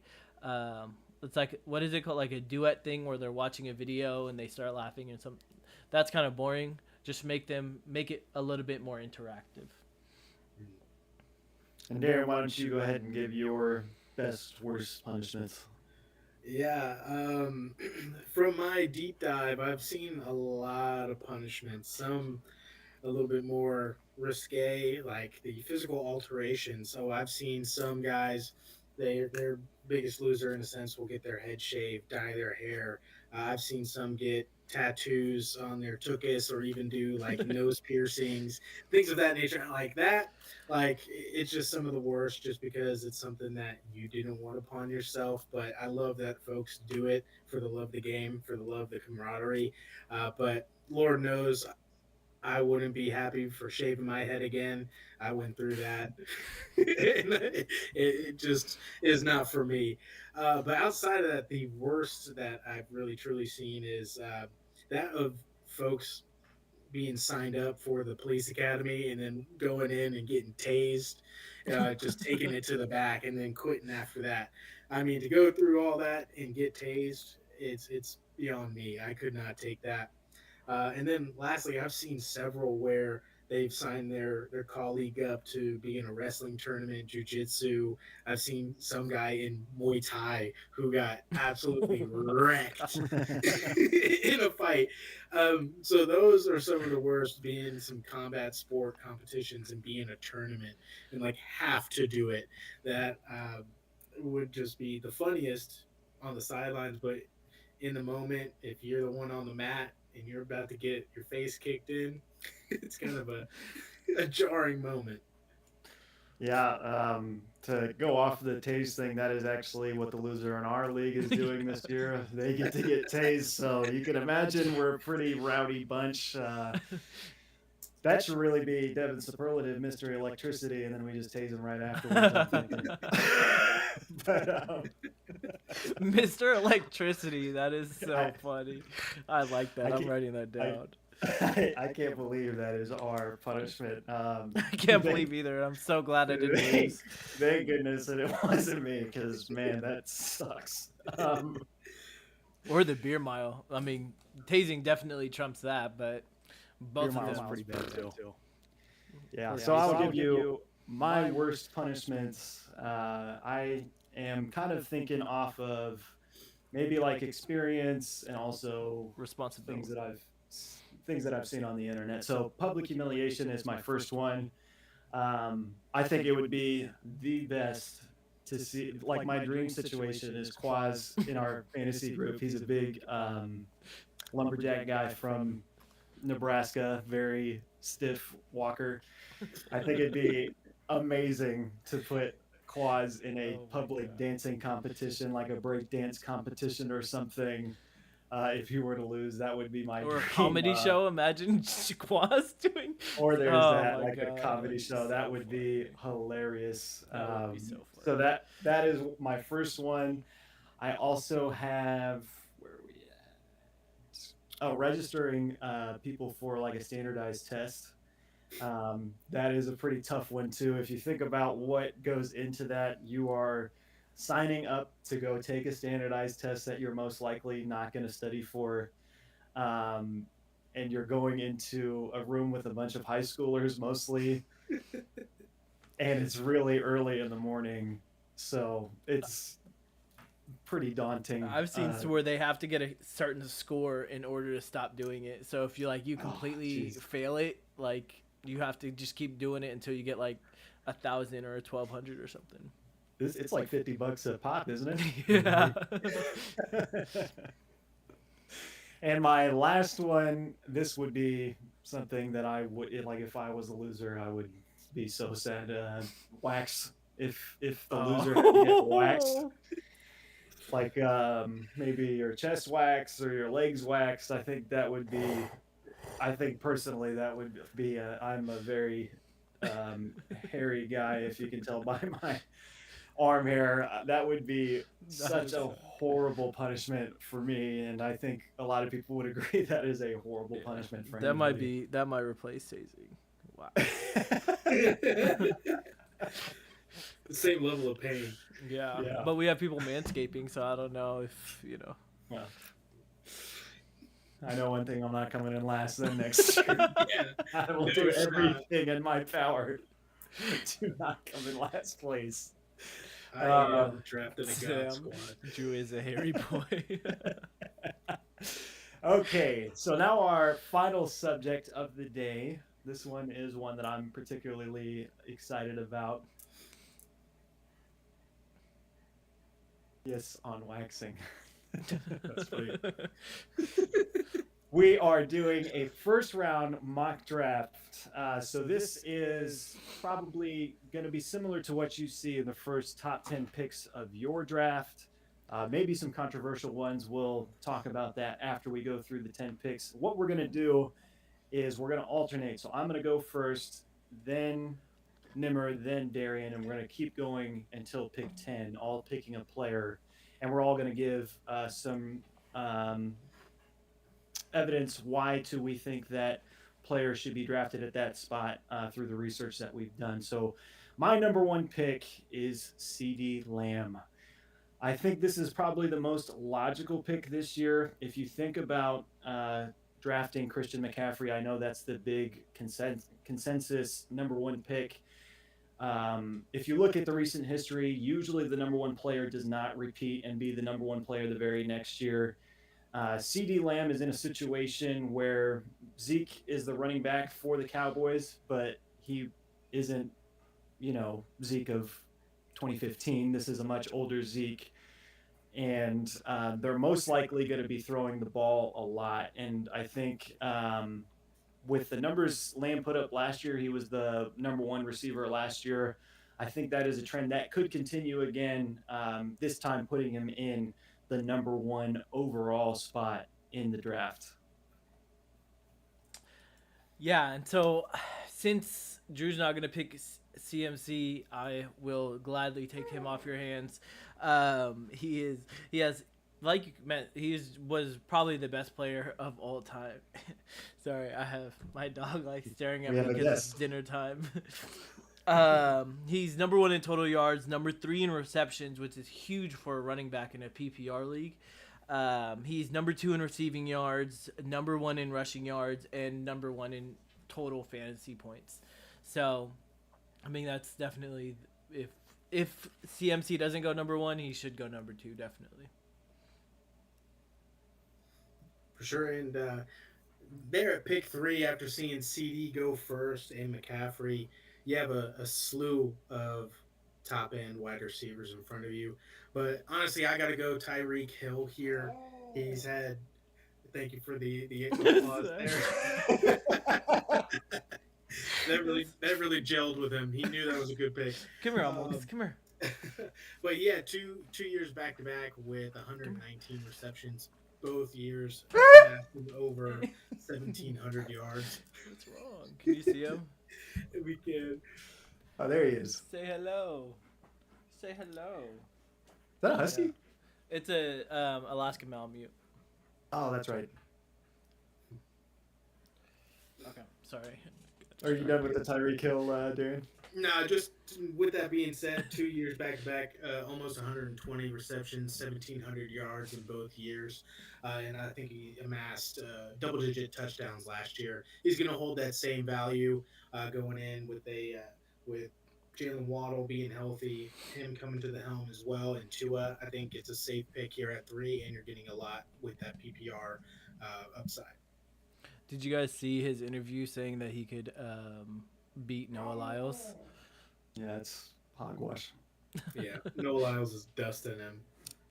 it's like what is it called, like a duet thing where they're watching a video and they start laughing and some that's kind of boring. Just make it a little bit more interactive. And Darren, why don't you go ahead and give your best, worst punishments? Yeah, from my deep dive, I've seen a lot of punishments. Some a little bit more risque, like the physical alteration. So I've seen some guys, their biggest loser in a sense will get their head shaved, dye their hair. I've seen some get tattoos on their tuchus or even do like nose piercings, things of that nature. Like that, like it's just some of the worst, just because it's something that you didn't want upon yourself. But I love that folks do it for the love of the game, for the love of the camaraderie. But Lord knows I wouldn't be happy for shaving my head again. I went through that. It just is not for me. But outside of that, the worst that I've really truly seen is that of folks being signed up for the police academy and then going in and getting tased, just taking it to the back and then quitting after that. I mean, to go through all that and get tased, it's beyond me. I could not take that. And then lastly, I've seen several where they've signed their colleague up to be in a wrestling tournament, jujitsu. I've seen some guy in Muay Thai who got absolutely wrecked in a fight. So those are some of the worst, being some combat sport competitions and being a tournament and like have to do it. That would just be the funniest on the sidelines, but in the moment, if you're the one on the mat and you're about to get your face kicked in, it's kind of a jarring moment. Yeah, to go off the tase thing, that is actually what the loser in our league is doing this year. They get tased, so you can imagine we're a pretty rowdy bunch. That should really be Devin's superlative, Mr. Electricity, and then we just tase him right afterwards, I'm thinking. But Mr. Electricity, that is so I, funny. I like that. I I'm can't, writing that down. I can't believe that is our punishment. I can't believe either. I'm so glad I didn't lose. Thank goodness that it wasn't me, because man, that sucks. Or the beer mile. I mean, tasing definitely trumps that, but both Beer of mile's them. pretty bad too. Yeah, so I'll give you my worst punishments. I am kind of thinking off of maybe like experience and also Responsibility. things that I've seen on the internet. So public humiliation is my first one. I think it would be the best to see. Like my dream situation is Quaz in our fantasy group. He's a big lumberjack guy from Nebraska, very stiff walker. I think it'd be amazing to put Quaz in a Oh my public God. dancing competition, like a break dance competition or something. If you were to lose, that would be my Or a dream. comedy show. Imagine Quaz doing. Or there's Oh that, my like a God, that comedy would be show. That so would be funny. hilarious. That would be so So funny. that is my first one. I also have where are we at? Oh, registering people for like a standardized test. That is a pretty tough one too. If you think about what goes into that, you are signing up to go take a standardized test that you're most likely not going to study for. Um, and you're going into a room with a bunch of high schoolers mostly, and it's really early in the morning. So it's pretty daunting. I've seen where they have to get a certain score in order to stop doing it. So if you Oh, completely jeez. fail it, like you have to just keep doing it until you get like 1,000 or 1,200 or something. It's like $50 a pop, isn't it? Yeah. And my last one, this would be something that I would like if I was a loser, I would be so sad. Wax if the loser had to get waxed, Oh. like maybe your chest wax or your legs waxed. I think that would be. I think personally that would be. I'm a very hairy guy, if you can tell by my arm hair. That would be such a Nice. horrible punishment for me, and I think a lot of people would agree that is a horrible Yeah. punishment for That anybody. might replace tasing. Wow. The same level of pain. Yeah. Yeah. But we have people manscaping, so I don't know if. Well, I know one thing: I'm not coming in last then next year. Yeah. I will No do shot. everything in my power to not come in last place. I am drafted a god Sam, squad. Drew is a hairy boy. Okay, so now our final subject of the day. This one is one that I'm particularly excited about. Yes, on waxing. That's pretty. We are doing a first round mock draft. So this is probably going to be similar to what you see in the first top 10 picks of your draft. Maybe some controversial ones. We'll talk about that after we go through the 10 picks. What we're going to do is we're going to alternate. So I'm going to go first, then Nimmer, then Darian, and we're going to keep going until pick 10, all picking a player. And we're all going to give some evidence why do we think that players should be drafted at that spot through the research that we've done. So my number one pick is CD Lamb. I think this is probably the most logical pick this year. If you think about drafting Christian McCaffrey, I know that's the big consensus number one pick. If you look at the recent history, usually the number one player does not repeat and be the number one player the very next year. CD Lamb is in a situation where Zeke is the running back for the Cowboys, but he isn't, Zeke of 2015. This is a much older Zeke. And they're most likely going to be throwing the ball a lot. And I think with the numbers Lamb put up last year, he was the number one receiver last year. I think that is a trend that could continue again, this time putting him in the number one overall spot in the draft. Yeah, and so since Drew's not going to pick CMC, I will gladly take him off your hands. He has like you meant was probably the best player of all time. Sorry, I have my dog like staring at me because it's dinner time. He's number one in total yards, number 3 in receptions, which is huge for a running back in a PPR league. He's number 2 in receiving yards, number 1 in rushing yards, and number 1 in total fantasy points. So, I mean, that's definitely if CMC doesn't go number 1, he should go number 2, definitely. For sure, and there at pick 3, after seeing CD go first and McCaffrey, you have a slew of top end wide receivers in front of you. But honestly, I got to go Tyreek Hill here. He's had. Thank you for the applause there. that really gelled with him. He knew that was a good pick. Come here, Almonds. Come here. But yeah, two years back to back with Come 119 receptions, both years Ah! amassing over here. 1,700 yards. What's wrong? Can you see him? We can. Oh, there he is. Is Say hello. Say hello. that a Yeah. husky? It's a Alaskan Malamute. Oh, that's right. Okay, sorry. Are you done with the Tyreek Hill, Darren? No, just with that being said, 2 years back to back, almost 120 receptions, 1,700 yards in both years, and I think he amassed double-digit touchdowns last year. He's going to hold that same value going in with Jalen Waddle being healthy, him coming to the helm as well, and Tua. I think it's a safe pick here at 3, and you're getting a lot with that PPR upside. Did you guys see his interview saying that he could beat Noah Lyles? Yeah, it's hogwash. Yeah, no Lyles is dusting him.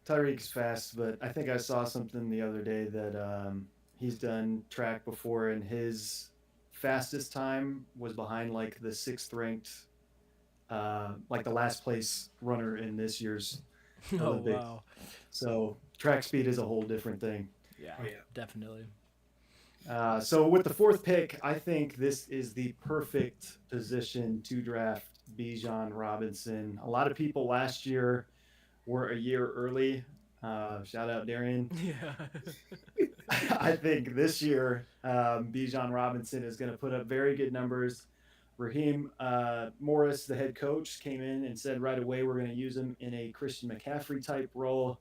Tyreek's fast, but I think I saw something the other day that he's done track before, and his fastest time was behind like the sixth ranked, like the last place runner in this year's Oh Olympics. wow. So track speed is a whole different thing. Yeah, Oh yeah. definitely. So with the fourth pick, I think this is the perfect position to draft Bijan Robinson. A lot of people last year were a year early. Shout out Darian. Yeah. I think this year, Bijan Robinson is going to put up very good numbers. Raheem Morris, the head coach, came in and said right away we're going to use him in a Christian McCaffrey type role.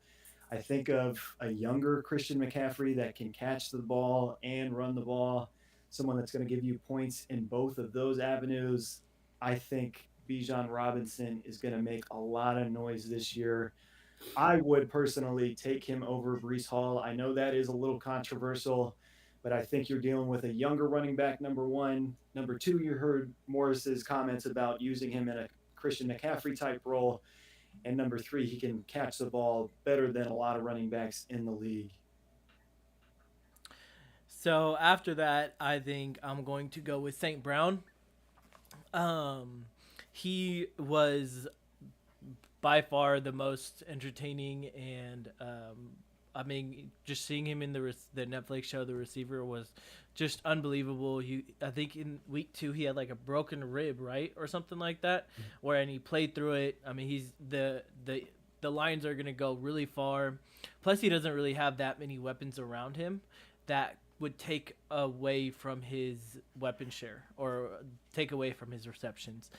I think of a younger Christian McCaffrey that can catch the ball and run the ball, someone that's going to give you points in both of those avenues. I think Bijan Robinson is going to make a lot of noise this year. I would personally take him over Brees Hall. I know that is a little controversial, but I think you're dealing with a younger running back, number one. Number two, you heard Morris's comments about using him in a Christian McCaffrey type role. And number three, he can catch the ball better than a lot of running backs in the league. So after that, I think I'm going to go with St. Brown. Um, he was by far the most entertaining, and I mean, just seeing him in the Netflix show, The Receiver, was just unbelievable. I think in week 2 he had like a broken rib, right, or something like that, where and he played through it. I mean, he's the Lions are gonna go really far. Plus, he doesn't really have that many weapons around him that would take away from his weapon share or take away from his receptions.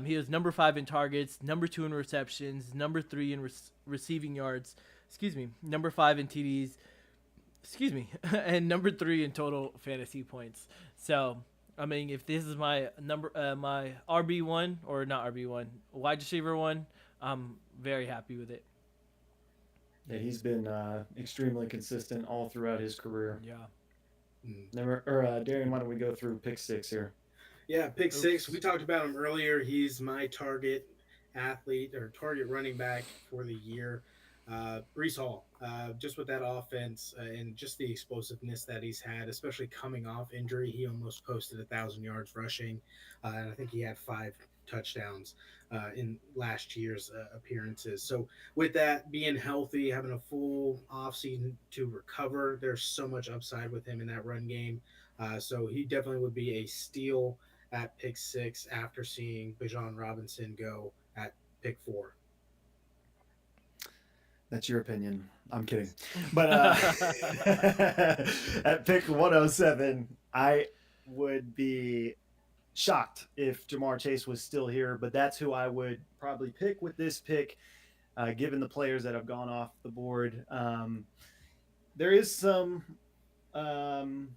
He was number 5 in targets, number 2 in receptions, number 3 in receiving yards. Excuse me, number 5 in TDs. Excuse me, and number 3 in total fantasy points. So, I mean, if this is my RB1 or not RB1, wide receiver one, I'm very happy with it. Yeah, he's been extremely consistent all throughout his career. Yeah. Mm. Never, or Darian, why don't we go through pick six here? Yeah, pick six. We Oops. talked about him earlier. He's my target athlete or target running back for the year. Brees Hall, just with that offense and just the explosiveness that he's had, especially coming off injury. He almost posted 1,000 yards rushing, and I think he had 5 touchdowns in last year's appearances. So with that being healthy, having a full offseason to recover, there's so much upside with him in that run game. So he definitely would be a steal at pick 6 after seeing Bijan Robinson go at pick 4. That's your opinion. I'm kidding. But at pick 107, I would be shocked if Jamar Chase was still here, but that's who I would probably pick with this pick, given the players that have gone off the board. There is some um,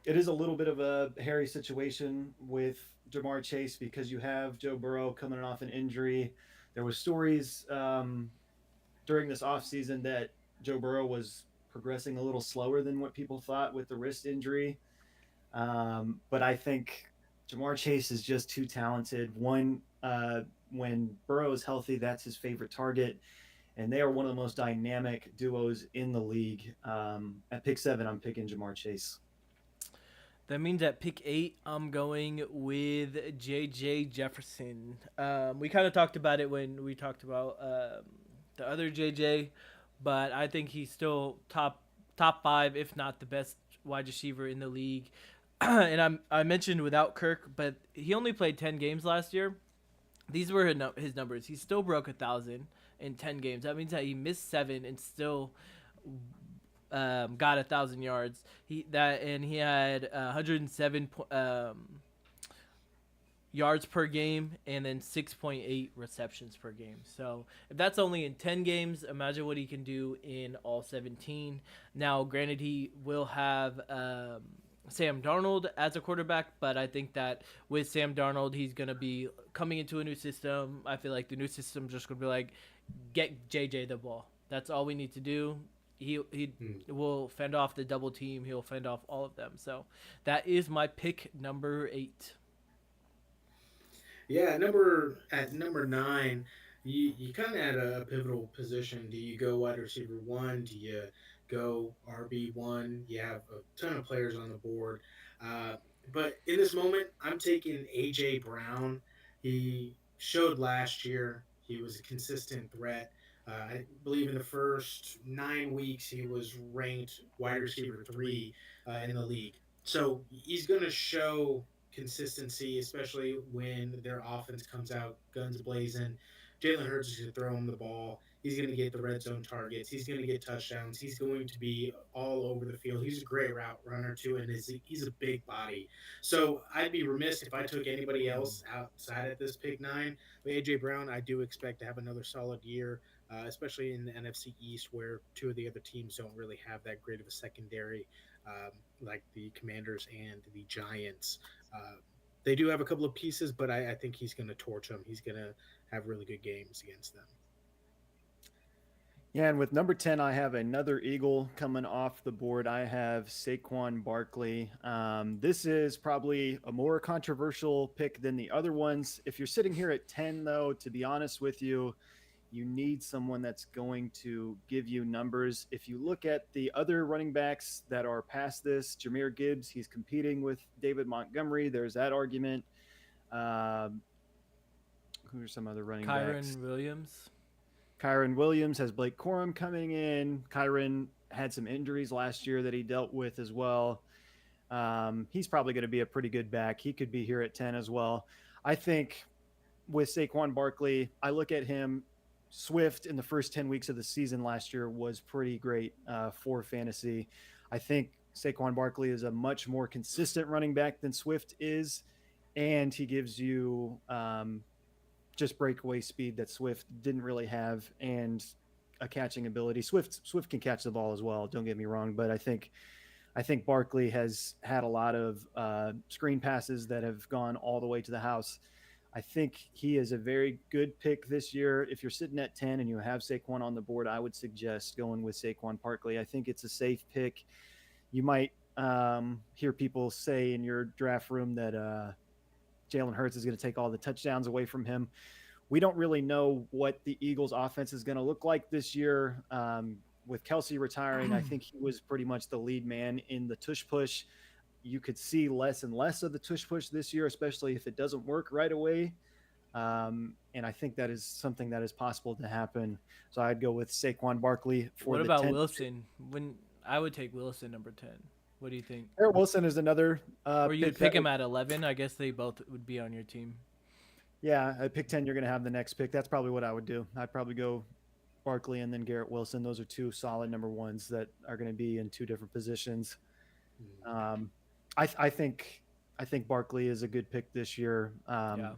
it is a little bit of a hairy situation with Jamar Chase because you have Joe Burrow coming off an injury. There was stories during this offseason that Joe Burrow was progressing a little slower than what people thought with the wrist injury. But I think Jamar Chase is just too talented. One, when Burrow is healthy, that's his favorite target. And they are one of the most dynamic duos in the league. At pick 7, I'm picking Jamar Chase. That means at pick 8, I'm going with J.J. Jefferson. We kind of talked about it when we talked about the other J.J., but I think he's still top 5, if not the best wide receiver in the league. And I mentioned without Kirk, but he only played 10 games last year. These were his numbers. He still broke 1,000 in 10 games. That means that he missed 7 and still got 1,000 yards. He had 107 yards per game and then 6.8 receptions per game. So if that's only in 10 games, imagine what he can do in all 17. Now, granted, he will have Sam Darnold as a quarterback, but I think that with Sam Darnold, he's going to be coming into a new system. I feel like the new system just going to be like, get JJ the ball. That's all we need to do. He will fend off the double team. He'll fend off all of them. So that is my pick number 8. Yeah, at number 9, you kind of at a pivotal position. Do you go wide receiver one? Do you go RB1? You have a ton of players on the board, uh, but in this moment, I'm taking AJ Brown. He showed last year he was a consistent threat. I believe in the first 9 weeks he was ranked wide receiver 3 in the league. So he's going to show consistency, especially when their offense comes out guns blazing. Jalen Hurts is going to throw him the ball. He's going to get the red zone targets. He's going to get touchdowns. He's going to be all over the field. He's a great route runner too, and he's a big body. So I'd be remiss if I took anybody else outside of this pick 9. But AJ Brown, I do expect to have another solid year, especially in the NFC East, where two of the other teams don't really have that great of a secondary, like the Commanders and the Giants. Uh, they do have a couple of pieces, but I think he's going to torch them. He's going to have really good games against them. Yeah, and with number 10, I have another Eagle coming off the board. I have Saquon Barkley. This is probably a more controversial pick than the other ones. If you're sitting here at 10, though, to be honest with you, you need someone that's going to give you numbers. If you look at the other running backs that are past this, Jahmyr Gibbs, he's competing with David Montgomery. There's that argument. Um, who are some other running backs? Kyron Williams. Kyron Williams has Blake Corum coming in. Kyron had some injuries last year that he dealt with as well. He's probably going to be a pretty good back. He could be here at 10 as well. I think with Saquon Barkley, I look at him. Swift in the first 10 weeks of the season last year was pretty great for fantasy. I think Saquon Barkley is a much more consistent running back than Swift is, and he gives you just breakaway speed that Swift didn't really have, and a catching ability. Swift can catch the ball as well. Don't get me wrong, but I think Barkley has had a lot of screen passes that have gone all the way to the house. I think he is a very good pick this year. If you're sitting at 10 and you have Saquon on the board, I would suggest going with Saquon Barkley. I think it's a safe pick. You might hear people say in your draft room that Jalen Hurts is going to take all the touchdowns away from him. We don't really know what the Eagles' offense is going to look like this year. With Kelsey retiring, I think he was pretty much the lead man in the tush push. You could see less and less of the tush push this year, especially if it doesn't work right away. And I think that is something that is possible to happen. So I'd go with Saquon Barkley for What the about 10th. Wilson? When I would take Wilson number 10. What do you think? Garrett Wilson is another. Or you'd pick him at 11? I guess they both would be on your team. Yeah, at pick 10, you're going to have the next pick. That's probably what I would do. I'd probably go Barkley and then Garrett Wilson. Those are two solid number ones that are going to be in two different positions. I think Barkley is a good pick this year. Yeah.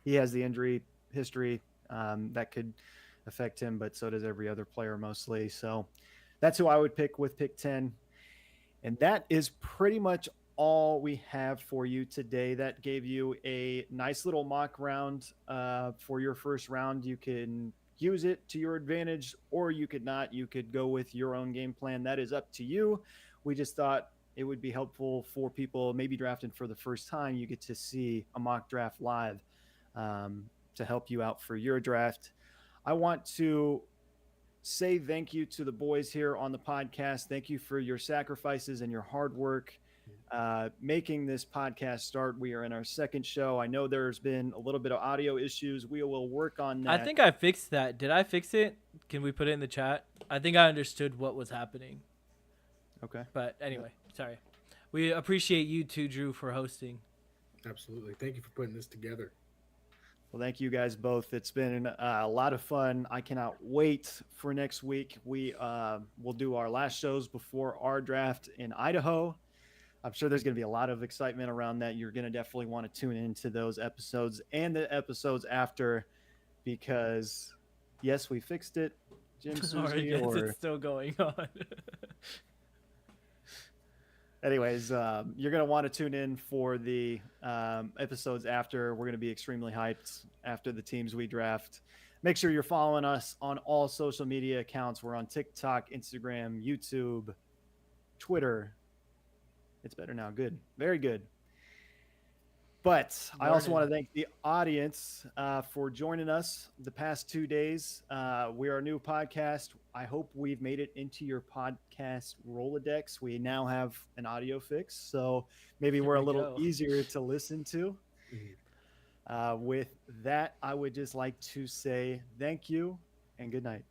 He has the injury history that could affect him, but so does every other player mostly. So that's who I would pick with pick 10. And that is pretty much all we have for you today. That gave you a nice little mock round for your first round. You can use it to your advantage, or you could not. You could go with your own game plan. That is up to you. We just thought it would be helpful for people maybe drafting for the first time. You get to see a mock draft live to help you out for your draft. I want to say thank you to the boys here on the podcast. Thank you for your sacrifices and your hard work. making this podcast start. We are in our second show. I know there's been a little bit of audio issues. We will work on I that. think I fixed that. Did I fix it? Can we put it in the chat? I think I understood what was happening. Okay. But anyway, sorry. We appreciate you too, Drew, for hosting. Absolutely. Thank you for putting this together. Well, thank you guys both. It's been a lot of fun. I cannot wait for next week. We will do our last shows before our draft in Idaho. I'm sure there's going to be a lot of excitement around that. You're going to definitely want to tune into those episodes and the episodes after because, yes, we fixed it, Jim Or Susie. yes, Or it's still going on. anyways, you're going to want to tune in for the episodes after. We're going to be extremely hyped after the teams we draft. Make sure you're following us on all social media accounts. We're on TikTok, Instagram, YouTube, Twitter. It's better now. Good. Very good. But I also want to thank the audience for joining us the past 2 days. We are a new podcast. I hope we've made it into your podcast Rolodex. We now have an audio fix, so maybe we're a little easier to listen to. With that, I would just like to say thank you and good night.